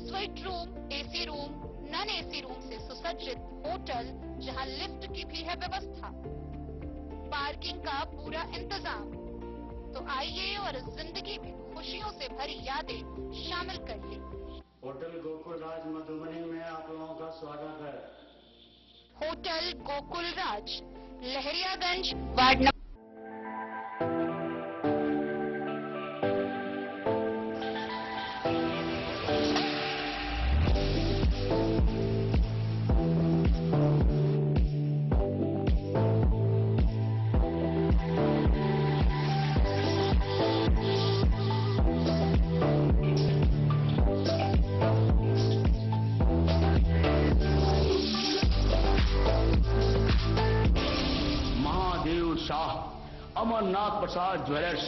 suite room, AC room, non AC room से सुसज्जित होटल जहां लिफ्ट की भी है व्यवस्था, पार्किंग का पूरा इंतजाम। तो आइए और जिंदगी में खुशियों से भरी यादें शामिल करिए। होटल गोकुल राज मधुबनी में आप लोगों का स्वागत है। होटल गोकुल राज, लहरियागंज वार्ड नंबर अमरनाथ प्रसाद ज्वेलर्स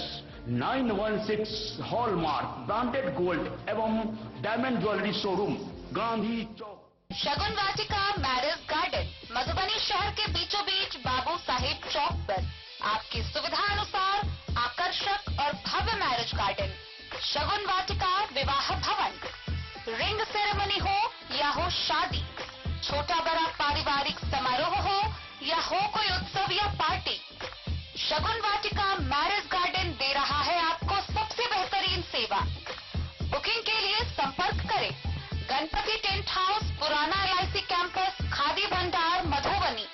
916 हॉलमार्क ब्रांडेड गोल्ड एवं डायमंड ज्वेलरी शोरूम, गांधी चौक। शगुन वाटिका मैरिज गार्डन मधुबनी शहर के बीचों बीच बाबू साहेब चौक पर आपकी सुविधा अनुसार आकर्षक और भव्य मैरिज गार्डन शगुन वाटिका विवाह भवन। रिंग सेरेमनी हो या हो शादी, छोटा बड़ा पारिवारिक समारोह हो या हो कोई उत्सव या पार्टी, शगुन वाटिका मैरिज गार्डन दे रहा है आपको सबसे बेहतरीन सेवा। बुकिंग के लिए संपर्क करें गणपति टेंट हाउस, पुराना LIC कैंपस, खादी भंडार, मधुबनी।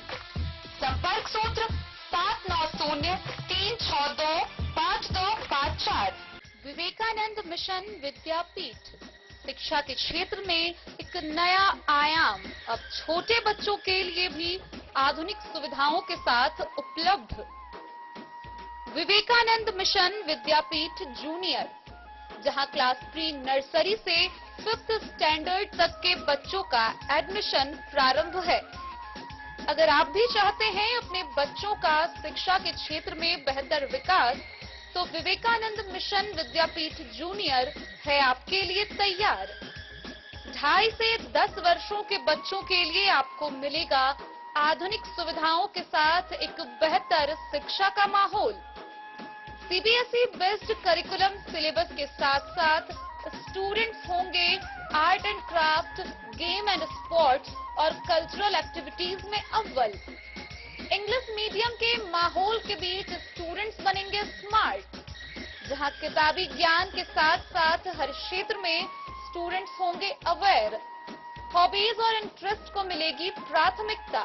संपर्क सूत्र 7903625254। विवेकानंद मिशन विद्यापीठ शिक्षा के क्षेत्र में एक नया आयाम अब छोटे बच्चों के लिए भी आधुनिक सुविधाओं के साथ उपलब्ध। विवेकानंद मिशन विद्यापीठ जूनियर, जहां क्लास प्री नर्सरी से 5th स्टैंडर्ड तक के बच्चों का एडमिशन प्रारंभ है। अगर आप भी चाहते हैं अपने बच्चों का शिक्षा के क्षेत्र में बेहतर विकास, तो विवेकानंद मिशन विद्यापीठ जूनियर है आपके लिए तैयार। 2.5 से 10 वर्षों के बच्चों के लिए आपको मिलेगा आधुनिक सुविधाओं के साथ एक बेहतर शिक्षा का माहौल। CBSE बेस्ड करिकुलम सिलेबस के साथ साथ स्टूडेंट्स होंगे art and craft, game and sports और कल्चरल एक्टिविटीज में अव्वल। इंग्लिश मीडियम के माहौल के बीच स्टूडेंट्स बनेंगे स्मार्ट, जहां किताबी ज्ञान के साथ साथ हर क्षेत्र में स्टूडेंट्स होंगे अवेयर। हॉबीज और इंटरेस्ट को मिलेगी प्राथमिकता।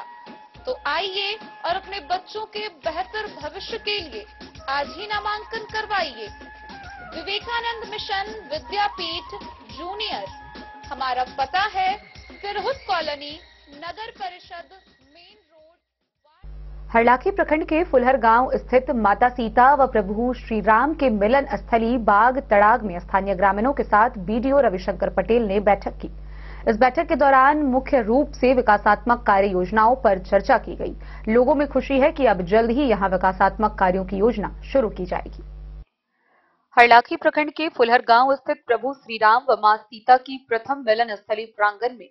तो आइए और अपने बच्चों के बेहतर भविष्य के लिए आज ही नामांकन करवाइए। विवेकानंद मिशन विद्यापीठ जूनियर। हमारा पता है सिरहुत कॉलोनी, नगर परिषद, मेन रोड। हरलाखी प्रखंड के फुलहर गांव स्थित माता सीता व प्रभु श्री राम के मिलन स्थली बाग तड़ाग में स्थानीय ग्रामीणों के साथ बीडीओ रविशंकर पटेल ने बैठक की। इस बैठक के दौरान मुख्य रूप से विकासात्मक कार्य योजनाओं पर चर्चा की गई। लोगों में खुशी है कि अब जल्द ही यहां विकासात्मक कार्यों की योजना शुरू की जाएगी। हरलाखी प्रखंड के फुलहर गांव स्थित प्रभु श्री राम व मां सीता की प्रथम मिलन स्थली प्रांगण में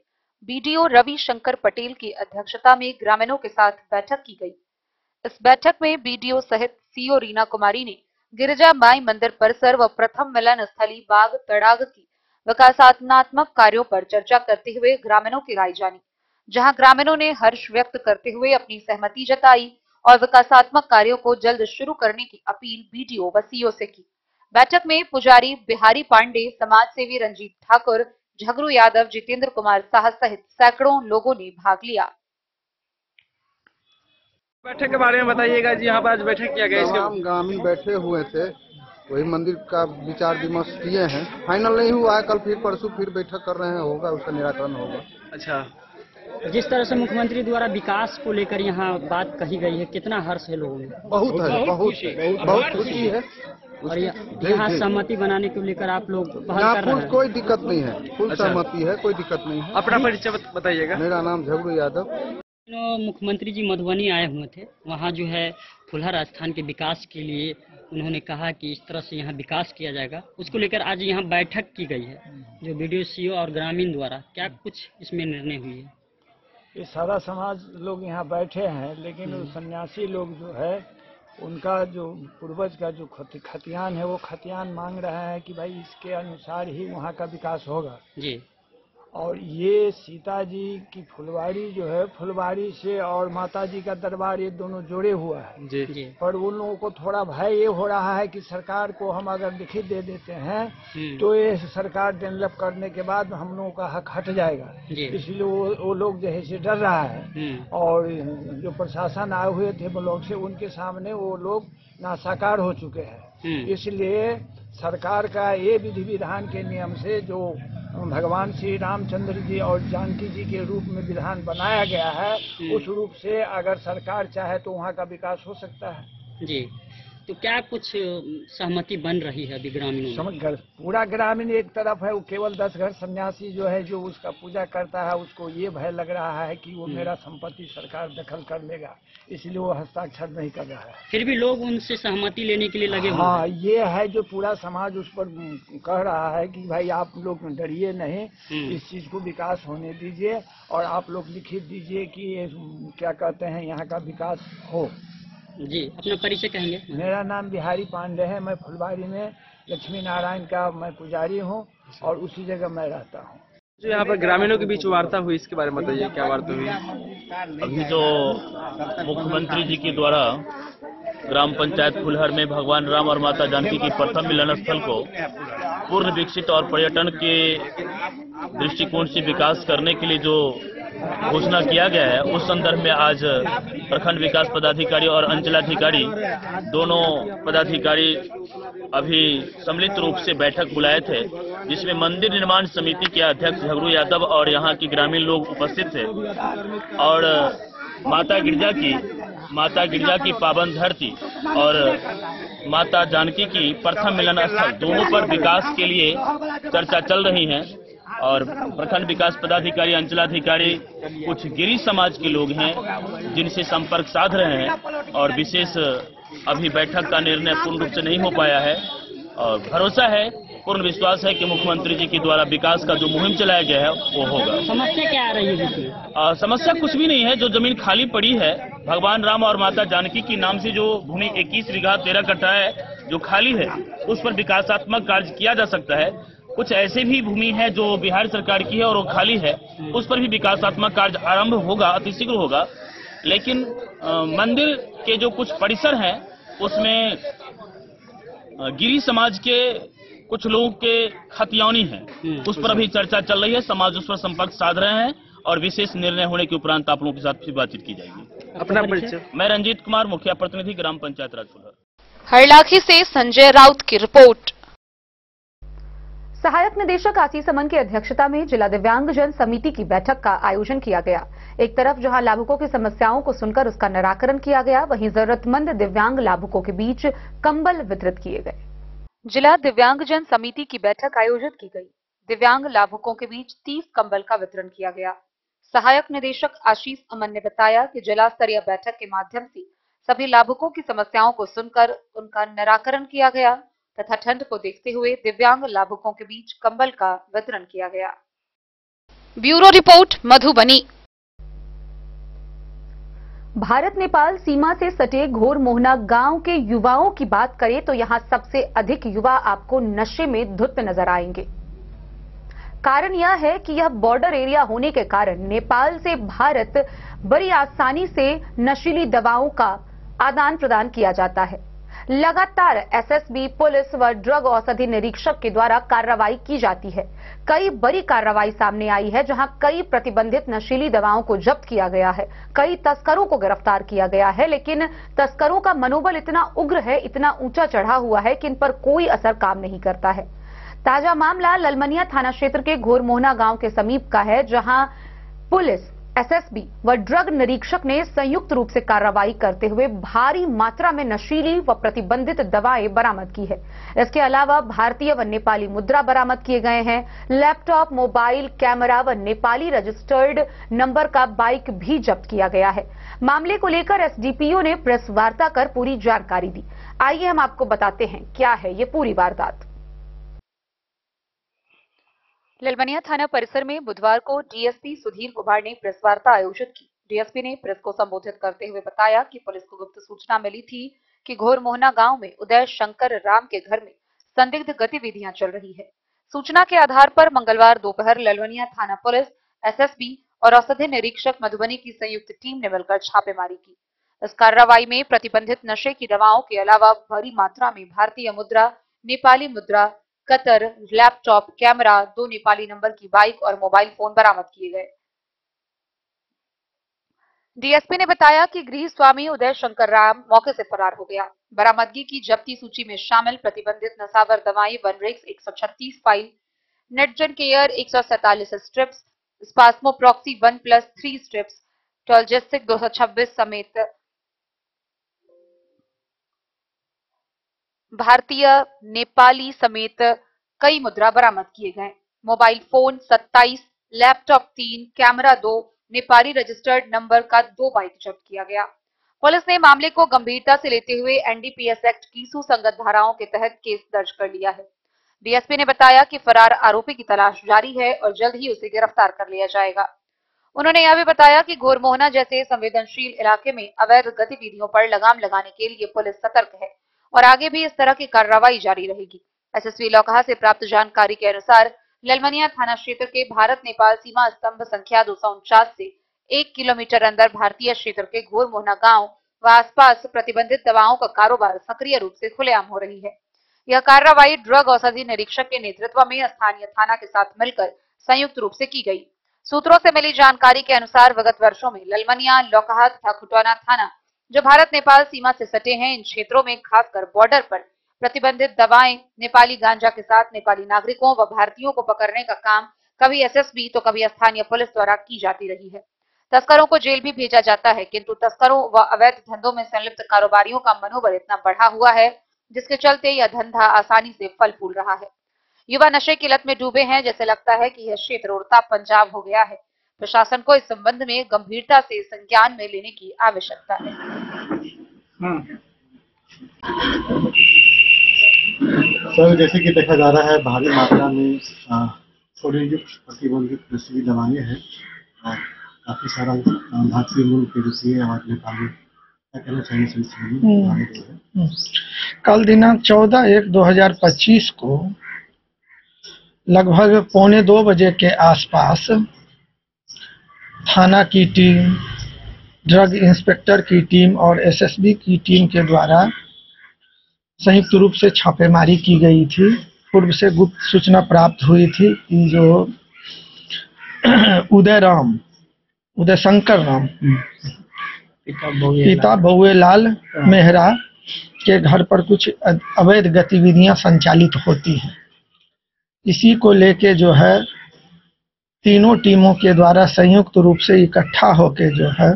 बीडीओ रविशंकर पटेल की अध्यक्षता में ग्रामीणों के साथ बैठक की गई। इस बैठक में बीडीओ सहित सीओ रीना कुमारी ने गिरिजा माई मंदिर परिसर व प्रथम मिलन स्थली बाग तड़ाग की विकासात्मक कार्यों पर चर्चा करते हुए ग्रामीणों की राय जानी, जहां ग्रामीणों ने हर्ष व्यक्त करते हुए अपनी सहमति जताई और विकासात्मक कार्यों को जल्द शुरू करने की अपील बीडीओ व सीओ से की। बैठक में पुजारी बिहारी पांडे, समाज सेवी रंजीत ठाकुर, झगरू यादव, जितेंद्र कुमार साह सहित सैकड़ों लोगों ने भाग लिया। बैठक के बारे में बताइएगा जी। यहाँ पर आज बैठक किया गया। तमाम ग्रामीण बैठे हुए थे, वही मंदिर का विचार विमर्श किए हैं। फाइनल नहीं हुआ है, कल फिर परसों फिर बैठक कर रहे हैं, होगा उसका निराकरण होगा। अच्छा, जिस तरह से मुख्यमंत्री द्वारा विकास को लेकर यहाँ बात कही गई है, कितना हर्ष है लोगों में? बहुत है, बहुत खुशी है। और यहाँ सहमति बनाने को लेकर आप लोग पहल कर रहे हैं? कोई दिक्कत नहीं है, फुल सहमति है, कोई दिक्कत नहीं है। अपना परिचय बताइएगा। मेरा नाम झगरू यादव। मुख्यमंत्री जी मधुबनी आए हुए थे, वहाँ जो है फुलहर स्थान के विकास के लिए उन्होंने कहा कि इस तरह से यहाँ विकास किया जाएगा। उसको लेकर आज यहाँ बैठक की गई है, जो बीडीओ सीओ और ग्रामीण द्वारा। क्या कुछ इसमें निर्णय हुई है? ये सारा समाज लोग यहाँ बैठे हैं, लेकिन सन्यासी लोग जो है उनका जो पूर्वज का जो खतियान है, वो खतियान मांग रहे हैं कि भाई इसके अनुसार ही वहाँ का विकास होगा जी। और ये सीता जी की फुलवारी जो है, फुलवारी से और माता जी का दरबार, ये दोनों जुड़े हुआ है जी। पर उन लोगों को थोड़ा भय ये हो रहा है कि सरकार को हम अगर लिखित दे देते हैं तो ये सरकार डेवलप करने के बाद हम लोगों का हक हट जाएगा, इसलिए वो लोग जो है से डर रहा है। और जो प्रशासन आए हुए थे ब्लॉक से, उनके सामने वो लोग नासाकार हो चुके हैं। इसलिए सरकार का ये विधि विधान के नियम से जो भगवान श्री रामचंद्र जी और जानकी जी के रूप में विधान बनाया गया है, उस रूप से अगर सरकार चाहे तो वहाँ का विकास हो सकता है जी। तो क्या कुछ सहमति बन रही है अभी ग्रामीणों में? पूरा ग्रामीण एक तरफ है, वो केवल 10 घर सन्यासी जो है जो उसका पूजा करता है, उसको ये भय लग रहा है कि वो मेरा संपत्ति सरकार दखल कर लेगा, इसलिए वो हस्ताक्षर नहीं कर रहा है। फिर भी लोग उनसे सहमति लेने के लिए लगे हुए हैं। हाँ, ये है जो पूरा समाज उस पर कह रहा है कि भाई आप लोग डरिए नहीं, इस चीज को विकास होने दीजिए और आप लोग लिखित दीजिए कि क्या कहते हैं यहाँ का विकास हो। जी, अपना परिचय कहेंगे? मेरा नाम बिहारी पांडे है, मैं फुलवारी में लक्ष्मी नारायण का मैं पुजारी हूँ और उसी जगह मैं रहता हूँ। जो यहाँ पर ग्रामीणों के बीच वार्ता हुई, इसके बारे में बताइए, क्या वार्ता हुई? अभी तो मुख्यमंत्री जी के द्वारा ग्राम पंचायत फुलहर में भगवान राम और माता जानकी की प्रथम मिलन स्थल को पूर्ण विकसित और पर्यटन के दृष्टिकोण से विकास करने के लिए जो घोषणा किया गया है, उस संदर्भ में आज प्रखंड विकास पदाधिकारी और अंचलाधिकारी दोनों पदाधिकारी अभी सम्मिलित रूप से बैठक बुलाए थे, जिसमें मंदिर निर्माण समिति के अध्यक्ष झगरू यादव और यहाँ की ग्रामीण लोग उपस्थित थे। और माता गिरजा की पावन धरती और माता जानकी की प्रथम मिलन स्थल दोनों पर विकास के लिए चर्चा चल रही है। और प्रखंड विकास पदाधिकारी, अंचलाधिकारी कुछ गिरी समाज के लोग हैं जिनसे संपर्क साध रहे हैं और विशेष अभी बैठक का निर्णय पूर्ण रूप से नहीं हो पाया है। और भरोसा है, पूर्ण विश्वास है कि मुख्यमंत्री जी के द्वारा विकास का जो मुहिम चलाया गया है वो होगा। समस्या क्या आ रही है? समस्या कुछ भी नहीं है। जो जमीन खाली पड़ी है भगवान राम और माता जानकी की नाम से, जो भूमि 21 बीघा 13 कट्ठा है जो खाली है, उस पर विकासात्मक कार्य किया जा सकता है। कुछ ऐसे भी भूमि है जो बिहार सरकार की है और वो खाली है, उस पर भी विकासात्मक कार्य आरंभ होगा, अतिशीघ्र होगा। लेकिन मंदिर के जो कुछ परिसर हैं उसमें गिरी समाज के कुछ लोगों के खतियानी है उस पर अभी चर्चा चल रही है, समाज उस पर संपर्क साध रहे हैं और विशेष निर्णय होने के उपरांत आप लोगों के साथ फिर बातचीत की जाएगी। अपना परिचय। मैं रंजीत कुमार, मुखिया प्रतिनिधि ग्राम पंचायत राजपुर। हरलाखी से संजय राउत की रिपोर्ट। सहायक निदेशक आशीष अमन की अध्यक्षता में जिला दिव्यांगजन समिति की बैठक का आयोजन किया गया। एक तरफ जहां लाभुकों की समस्याओं को सुनकर उसका निराकरण किया गया, वहीं जरूरतमंद दिव्यांग लाभुकों के बीच कंबल वितरित किए गए। जिला दिव्यांगजन समिति की बैठक आयोजित की गई। दिव्यांग लाभुकों के बीच 30 कंबल का वितरण किया गया। सहायक निदेशक आशीष अमन ने बताया कि जिला स्तरीय बैठक के माध्यम से सभी लाभुकों की समस्याओं को सुनकर उनका निराकरण किया गया तथा ठंड को देखते हुए दिव्यांग लाभुकों के बीच कंबल का वितरण किया गया। Bureau report Madhubani. भारत नेपाल सीमा से सटे घोर मोहना गांव के युवाओं की बात करें तो यहां सबसे अधिक युवा आपको नशे में धुत नजर आएंगे। कारण यह है कि यह बॉर्डर एरिया होने के कारण नेपाल से भारत बड़ी आसानी से नशीली दवाओं का आदान प्रदान किया जाता है। लगातार एसएसबी, पुलिस व ड्रग औषधि निरीक्षक के द्वारा कार्रवाई की जाती है। कई बड़ी कार्रवाई सामने आई है, जहां कई प्रतिबंधित नशीली दवाओं को जब्त किया गया है, कई तस्करों को गिरफ्तार किया गया है। लेकिन तस्करों का मनोबल इतना उग्र है, इतना ऊंचा चढ़ा हुआ है कि इन पर कोई असर काम नहीं करता है। ताजा मामला ललमनिया थाना क्षेत्र के घोर मोहना गांव के समीप का है, जहां पुलिस, एसएसबी व ड्रग निरीक्षक ने संयुक्त रूप से कार्रवाई करते हुए भारी मात्रा में नशीली व प्रतिबंधित दवाएं बरामद की है। इसके अलावा भारतीय व नेपाली मुद्रा बरामद किए गए हैं। लैपटॉप, मोबाइल, कैमरा व नेपाली रजिस्टर्ड नंबर का बाइक भी जब्त किया गया है। मामले को लेकर एसडीपीओ ने प्रेस वार्ता कर पूरी जानकारी दी। आइए हम आपको बताते हैं क्या है ये पूरी वारदात। ललमनिया थाना परिसर में बुधवार को डीएसपी सुधीर कुमार ने प्रेस वार्ता आयोजित की। डीएसपी ने प्रेस को संबोधित करते हुए बताया कि पुलिस को गुप्त सूचना मिली थी कि घोर मोहना गांव में उदय शंकर राम के घर में संदिग्ध गतिविधियां चल रही है। सूचना के आधार पर मंगलवार दोपहर ललमनिया थाना पुलिस, एसएसबी और औषधि निरीक्षक मधुबनी की संयुक्त टीम ने मिलकर छापेमारी की। इस कार्रवाई में प्रतिबंधित नशे की दवाओं के अलावा भारी मात्रा में भारतीय मुद्रा, नेपाली मुद्रा, Qatar, laptop, camera, 2 Nepali number की बाइक और मोबाइल फोन बरामद किए गए। डीएसपी ने बताया कि गृह स्वामी उदय शंकर राम मौके से फरार हो गया। बरामदगी की जब्ती सूची में शामिल प्रतिबंधित नशावर दवाएं वनरेक्स 136 फाइल, नेटजन केयर 147 स्ट्रिप्स, स्पास्मोप्रॉक्सी 1+3 स्ट्रिप्स, टॉलजेस्टिक 226 समेत भारतीय, नेपाली समेत कई मुद्रा बरामद किए गए। Mobile phone 27, laptop 3, camera 2, Nepali registered number का 2 बाइक जब्त किया गया। पुलिस ने मामले को गंभीरता से लेते हुए एनडीपीएस एक्ट की सुसंगत धाराओं के तहत केस दर्ज कर लिया है। डीएसपी ने बताया कि फरार आरोपी की तलाश जारी है और जल्द ही उसे गिरफ्तार कर लिया जाएगा। उन्होंने यह भी बताया कि घोर मोहना जैसे संवेदनशील इलाके में अवैध गतिविधियों पर लगाम लगाने के लिए पुलिस सतर्क है और आगे भी इस तरह की कार्रवाई जारी रहेगी। एसएसपी लौकहा से प्राप्त जानकारी के अनुसार ललमनिया थाना क्षेत्र के भारत नेपाल सीमा स्तंभ संख्या 249 से 1 किलोमीटर अंदर भारतीय क्षेत्र के घोर मोहना गांव व आसपास प्रतिबंधित दवाओं का कारोबार सक्रिय रूप से खुलेआम हो रही है। यह कार्रवाई ड्रग औषधि निरीक्षक के नेतृत्व में स्थानीय थाना के साथ मिलकर संयुक्त रूप से की गई। सूत्रों से मिली जानकारी के अनुसार विगत वर्षों में ललमनिया, लौकहा तथा खुटौना थाना जो भारत नेपाल सीमा से सटे हैं, इन क्षेत्रों में खासकर बॉर्डर पर प्रतिबंधित दवाएं, नेपाली गांजा के साथ नेपाली नागरिकों व भारतीयों को पकड़ने का काम कभी एसएसबी तो कभी स्थानीय पुलिस द्वारा की जाती रही है। तस्करों को जेल भी भेजा जाता है, किंतु तस्करों व अवैध धंधों में संलिप्त कारोबारियों का मनोबल इतना बढ़ा हुआ है जिसके चलते यह धंधा आसानी से फल फूल रहा है। युवा नशे की लत में डूबे हैं, जैसे लगता है कि यह क्षेत्र उड़ता पंजाब हो गया है। प्रशासन को इस संबंध में गंभीरता से संज्ञान में लेने की आवश्यकता है। सर, जैसे कि देखा जा रहा है भारी मात्रा में सोडियम युक्त प्रतिबंधित नशीली दवाएं हैं और काफी सारा भारतीय मूल के रूसीय और नेपाली, क्या कहना चाहिए? कल दिनांक 14/1/2025 को लगभग 1:45 बजे के आसपास थाना की टीम, ड्रग इंस्पेक्टर की टीम और एसएसबी की टीम के द्वारा संयुक्त रूप से छापेमारी की गई थी पूर्व से गुप्त सूचना प्राप्त हुई थी कि जो उदय शंकर राम पिता बउएलाल मेहरा के घर पर कुछ अवैध गतिविधियां संचालित होती हैं। इसी को लेके जो है तीनों टीमों के द्वारा संयुक्त रूप से इकट्ठा होके जो है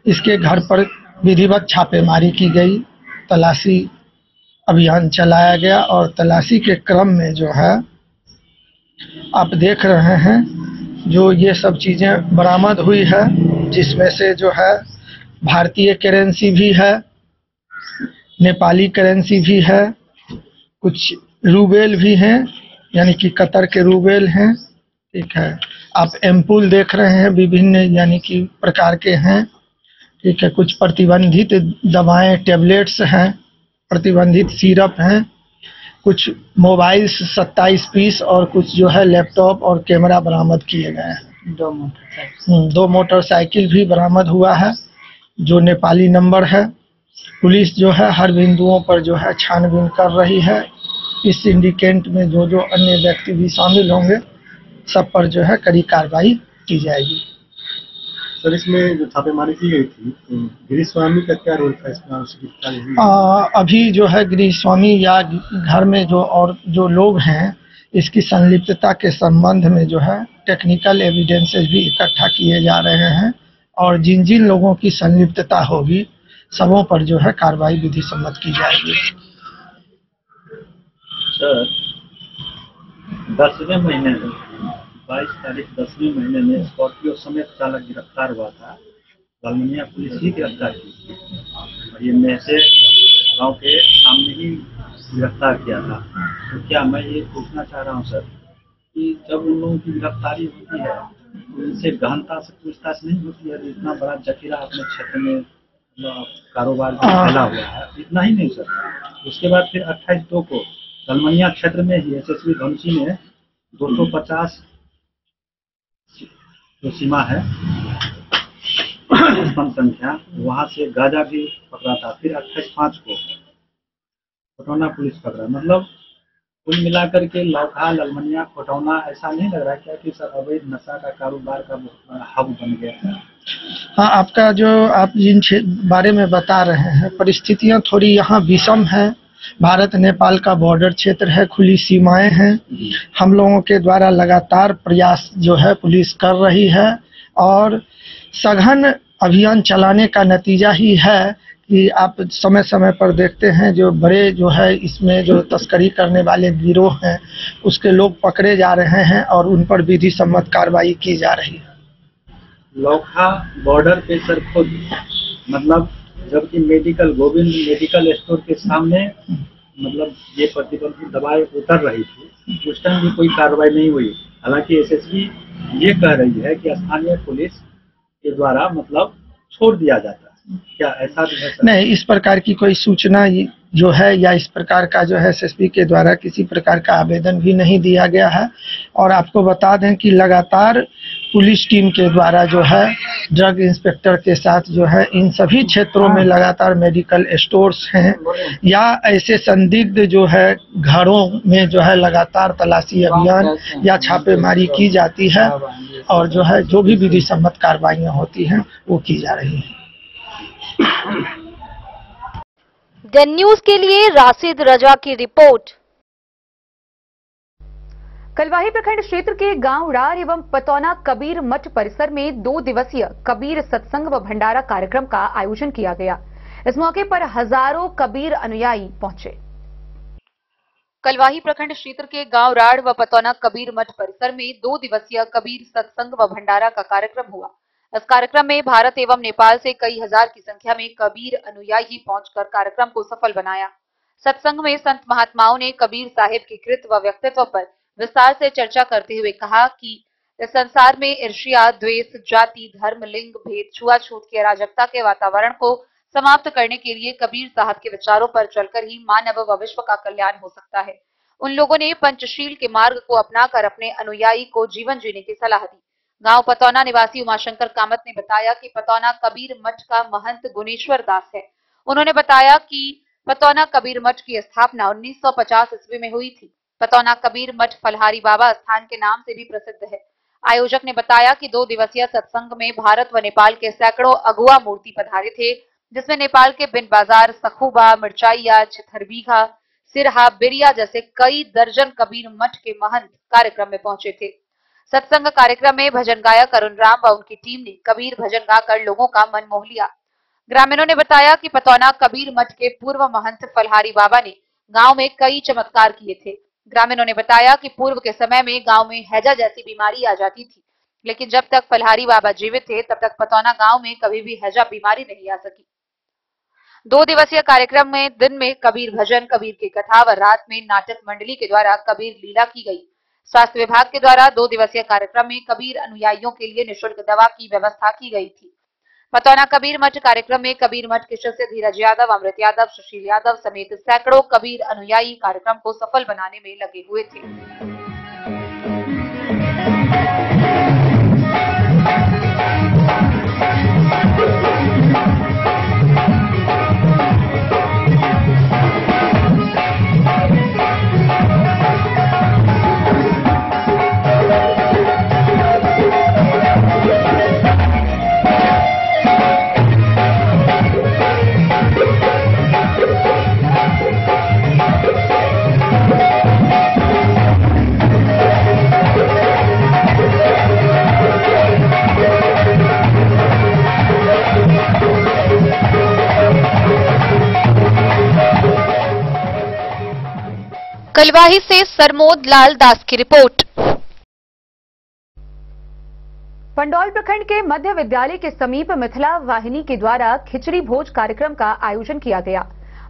इसके घर पर विधिवत छापेमारी की गई, तलाशी अभियान चलाया गया और तलाशी के क्रम में जो है आप देख रहे हैं जो ये सब चीजें बरामद हुई है, जिसमें से जो है भारतीय करेंसी भी है, नेपाली करेंसी भी है, कुछ रूबेल भी हैं, यानी कि कतर के रूबेल हैं। ठीक है, आप एम्पूल देख रहे हैं, विभिन्न यानी कि प्रकार के हैं। ठीक है, कुछ प्रतिबंधित दवाएं टैबलेट्स हैं, प्रतिबंधित सिरप हैं, कुछ मोबाइल्स 27 पीस और कुछ जो है लैपटॉप और कैमरा बरामद किए गए हैं। 2 मोटरसाइकिल भी बरामद हुआ है जो नेपाली नंबर है। पुलिस जो है हर बिंदुओं पर जो है छानबीन कर रही है। इस सिंडिकेट में जो जो अन्य व्यक्ति भी शामिल होंगे सब पर जो है कड़ी कार्रवाई की जाएगी। सर, इसमें जो छापेमारी की गई थी तो गिरीश स्वामी का क्या रोल था इसमें? अभी जो है गिरीश स्वामी या घर में जो और जो लोग हैं इसकी संलिप्तता के संबंध में जो है टेक्निकल एविडेंसेस भी इकट्ठा किए जा रहे हैं और जिन जिन लोगों की संलिप्तता होगी सबों पर जो है कार्रवाई विधि सम्मत की जाएगी। सर, 10वें महीने में 22 तारीख 10वें महीने में स्कॉर्पियो समेत चालक गिरफ्तार हुआ था। लालमनिया पुलिस ही गिरफ्तार की और ये मैसे गांव के सामने ही गिरफ्तार किया था। तो क्या मैं ये पूछना चाह रहा हूँ सर कि जब उन लोगों की गिरफ्तारी होती है तो इनसे गहनता से पूछताछ नहीं होती है? इतना बड़ा जखीरा अपने क्षेत्र में कारोबार फैला हुआ है, इतना ही नहीं सर, उसके बाद फिर 28/2 को लालमनिया क्षेत्र में ही SSB धमसी में 250 जो सीमा है संख्या वहां से गांजा भी पकड़ा था। फिर 28/5 को खटौना पुलिस पकड़ा। मतलब कुल मिलाकर के लौखा, लालमनिया, खटौना ऐसा नहीं लग रहा क्या कि सर अवैध नशा का कारोबार का हब बन गया है? हाँ, आपका जो आप जिन बारे में बता रहे हैं परिस्थितियां थोड़ी यहाँ विषम है। भारत नेपाल का बॉर्डर क्षेत्र है, खुली सीमाएं हैं। हम लोगों के द्वारा लगातार प्रयास जो है पुलिस कर रही है और सघन अभियान चलाने का नतीजा ही है कि आप समय समय पर देखते हैं जो बड़े जो है इसमें जो तस्करी करने वाले गिरोह हैं उसके लोग पकड़े जा रहे हैं और उन पर विधि सम्मत कार्रवाई की जा रही है। लौखा बॉर्डर पे सर खुद मतलब जबकि गोविंद मेडिकल स्टोर के सामने मतलब ये प्रतिबंधित दवाएं उतर रही थी, उस टाइम भी कोई कार्रवाई नहीं हुई। हालांकि SSB ये कह रही है कि स्थानीय पुलिस के द्वारा मतलब छोड़ दिया जाता है, क्या ऐसा भी है सर? नहीं, इस प्रकार की कोई सूचना जो है या इस प्रकार का जो है SSB के द्वारा किसी प्रकार का आवेदन भी नहीं दिया गया है। और आपको बता दें कि लगातार पुलिस टीम के द्वारा जो है ड्रग इंस्पेक्टर के साथ जो है इन सभी क्षेत्रों में लगातार मेडिकल स्टोर्स हैं या ऐसे संदिग्ध जो है घरों में जो है लगातार तलाशी अभियान या छापेमारी की जाती है और जो है जो भी विधि सम्मत कार्रवाइयां होती हैं वो की जा रही हैं। डेन न्यूज के लिए राशिद रजा की रिपोर्ट। कलवाही प्रखंड क्षेत्र के गांव रार एवं पतौना कबीर मठ परिसर में 2 दिवसीय कबीर सत्संग व भंडारा कार्यक्रम का आयोजन किया गया। इस मौके पर हजारों कबीर अनुयायी पहुंचे। कलवाही प्रखंड क्षेत्र के गांव राड़ व पतौना कबीर मठ परिसर में 2 दिवसीय कबीर सत्संग व भंडारा का कार्यक्रम हुआ। इस कार्यक्रम में भारत एवं नेपाल से कई हजार की संख्या में कबीर अनुयायी पहुंचकर कार्यक्रम को सफल बनाया। सत्संग में संत महात्माओं ने कबीर साहिब के कृत्य व व्यक्तित्व पर विस्तार से चर्चा करते हुए कहा कि इस संसार में ईर्ष्या, द्वेष, जाति, धर्म, लिंग भेद, छुआछूत की अराजकता के वातावरण को समाप्त करने के लिए कबीर साहब के विचारों पर चलकर ही मानव व विश्व का कल्याण हो सकता है। उन लोगों ने पंचशील के मार्ग को अपनाकर अपने अनुयायी को जीवन जीने की सलाह दी। गांव पतौना निवासी उमाशंकर कामत ने बताया कि पतौना कबीर मठ का महंत गुणेश्वर दास है। उन्होंने बताया कि पतौना कबीर मठ की स्थापना 1950 ईस्वी में हुई थी। पतौना कबीर मठ फलहारी बाबा स्थान के नाम से भी प्रसिद्ध है। आयोजक ने बताया कि 2 दिवसीय सत्संग में भारत व नेपाल के सैकड़ों अगुआ मूर्ति पधारे थे, जिसमें नेपाल के बिन बाजार, सखुबा, मिर्चाइया, छिथरबीघा, सिरहा, बिरिया जैसे कई दर्जन कबीर मठ के महंत कार्यक्रम में पहुंचे थे। सत्संग कार्यक्रम में भजन गायक अरुण राम व उनकी टीम ने कबीर भजन गाकर लोगों का मन मोह लिया। ग्रामीणों ने बताया कि पतौना कबीर मठ के पूर्व महंत फलहारी बाबा ने गांव में कई चमत्कार किए थे। ग्रामीणों ने बताया कि पूर्व के समय में गांव में हैजा जैसी बीमारी आ जाती थी, लेकिन जब तक फलहारी बाबा जीवित थे तब तक पतौना गांव में कभी भी हैजा बीमारी नहीं आ सकी। 2 दिवसीय कार्यक्रम में दिन में कबीर भजन, कबीर की कथा व रात में नाटक मंडली के द्वारा कबीर लीला की गई। स्वास्थ्य विभाग के द्वारा 2 दिवसीय कार्यक्रम में कबीर अनुयायियों के लिए निःशुल्क दवा की व्यवस्था की गई थी। पतौना कबीर मठ कार्यक्रम में कबीर मठ के शिष्य धीरज यादव, अमृत यादव, सुशील यादव समेत सैकड़ों कबीर अनुयायी कार्यक्रम को सफल बनाने में लगे हुए थे। कलवाही से सरमोद लाल दास की रिपोर्ट। पंडौल प्रखंड के मध्य विद्यालय के समीप मिथिला वाहिनी के द्वारा खिचड़ी भोज कार्यक्रम का आयोजन किया गया।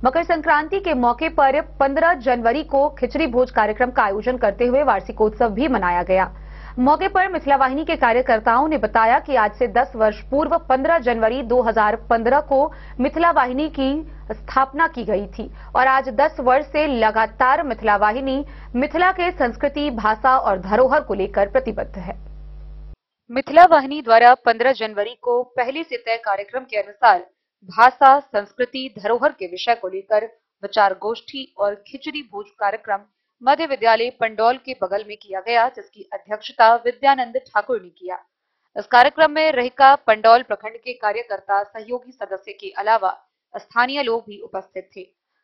मकर संक्रांति के मौके पर 15 जनवरी को खिचड़ी भोज कार्यक्रम का आयोजन करते हुए वार्षिकोत्सव भी मनाया गया। मौके पर मिथिला वाहिनी के कार्यकर्ताओं ने बताया कि आज से 10 वर्ष पूर्व 15 जनवरी 2015 को मिथिला वाहिनी की स्थापना की गई थी और आज 10 वर्ष से लगातार मिथिला वाहिनी मिथिला के संस्कृति, भाषा और धरोहर को लेकर प्रतिबद्ध है। मिथिला वाहिनी द्वारा 15 जनवरी को पहले से तय कार्यक्रम के अनुसार भाषा, संस्कृति, धरोहर के विषय को लेकर विचार गोष्ठी और खिचड़ी भोज कार्यक्रम मध्य विद्यालय पंडौल के बगल में किया गया, जिसकी अध्यक्षता विद्यानंद ठाकुर ने किया। इस कार्यक्रम में रहिका पंडौल प्रखंड के कार्यकर्ता, सहयोगी सदस्य के अलावा स्थानीय लोग भी उपस्थित थे।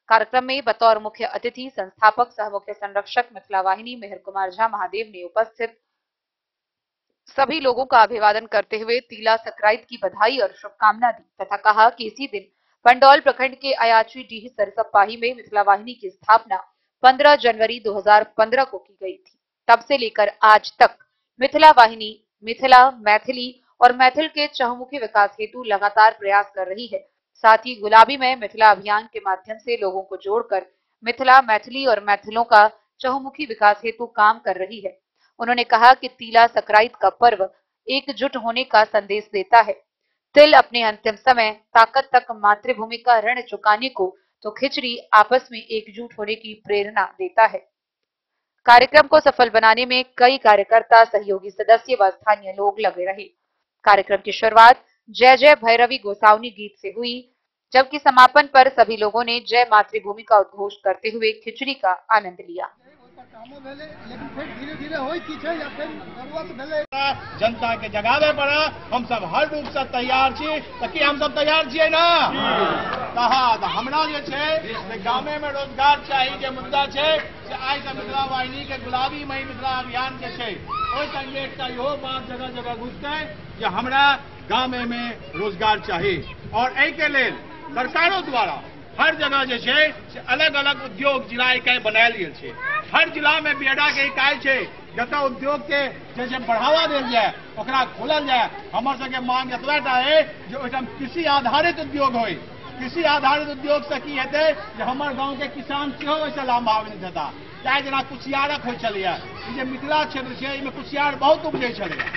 कार्यक्रम में बतौर मुख्य अतिथि संस्थापक सह मुख्य संरक्षक मिथिला वाहिनी मेहर कुमार झा महादेव ने उपस्थित सभी लोगों का अभिवादन करते हुए तीला संक्रांति की बधाई और शुभकामना दी तथा कहा कि इसी दिन पंडौल प्रखंड के अयाची डीह सरसपाही में मिथिला वाहिनी की स्थापना 15 जनवरी 2015 को की गई थी। तब से लेकर आज तक मिथिला वाहिनी मिथिला, मैथिली और मैथिल के चहुमुखी विकास हेतु लगातार प्रयास कर रही है। साथ ही गुलाबी में मिथिला अभियान के माध्यम से लोगों को जोड़कर मिथिला, मैथिली और मैथिलों का चहुमुखी विकास हेतु काम कर रही है। उन्होंने कहा कि तीला संक्रांति का पर्व एकजुट होने का संदेश देता है। तिल अपने अंतिम समय ताकत तक मातृभूमि का ऋण चुकाने को, तो खिचड़ी आपस में एकजुट होने की प्रेरणा देता है। कार्यक्रम को सफल बनाने में कई कार्यकर्ता, सहयोगी सदस्य व स्थानीय लोग लगे रहे। कार्यक्रम की शुरुआत जय जय भैरवी गोसाउनी गीत से हुई, जबकि समापन पर सभी लोगों ने जय मातृभूमि का उद्घोष करते हुए खिचड़ी का आनंद लिया। जनता के जगावे पड़ा, हम सब हर रूप से तैयार छी, ताकि हम सब तैयार छियै ना। कहा हमरा जे छै गामे में रोजगार चाहिए जे मुद्दा छै से आइ से मिथिला वाहिनी के गुलाबी मई मिथिला अभियान के छै, ओहि संगे एकटा इहो बात जगह जगह घुसतै जे हमरा गामे में रोजगार चाहिए और एहि के लेल सरकारों द्वारा हर जगह जे छै से अलग अलग उद्योग जिला इकाई बनायल गेल छै। हर जिला में बियडा के इकाई छै जतऽ उद्योग के जे बढ़ावा देल जाए, ओकरा खोलल जाए। हमर सबके मांग एतबेटा है जे ओहिठाम कृषि आधारित उद्योग होय। कृषि आधारित उद्योग से की हेतै जे हमर गांव के किसान सेहो ओहिसँ लाभान्वित हेता। चाहे जेना कुसियारक होइ छलैया, ई जे मिथिला क्षेत्र छै एहिमे कुसियार बहुत उपजै छलैया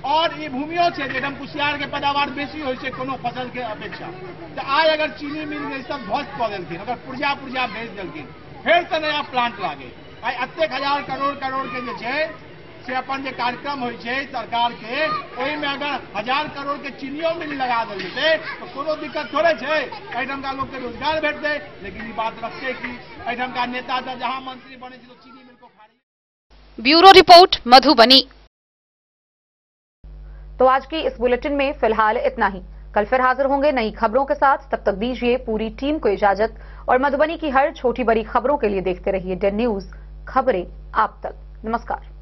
और ई भूमियो छै जेठाम कुसियार के पैदावार बेसी होइ छै कोनो फसल के अपेक्षा। तऽ आइ अगर चीनी मिल के सब ध्वस्त कऽ देलखिन, अगर पुर्जा भेज देलखिन, फेर से नया प्लांट लागे। आइ एतेक हजार करोड़ के जे छै से अपन जो कार्यक्रम हो सरकार के वही में अगर 1000 करोड़ के चीनियों मिल लगा देते तो कोनो दिक्कत थोड़े है, का लोग के रोजगार भेटते। लेकिन ये बात रखते कि का नेता जहाँ मंत्री बने तो चीनी मिल को खा। Bureau report Madhubani. तो आज की इस बुलेटिन में फिलहाल इतना ही। कल फिर हाजिर होंगे नई खबरों के साथ। तब तक दीजिए पूरी टीम को इजाजत और मधुबनी की हर छोटी बड़ी खबरों के लिए देखते रहिए डेन न्यूज, खबरें आप तक। नमस्कार।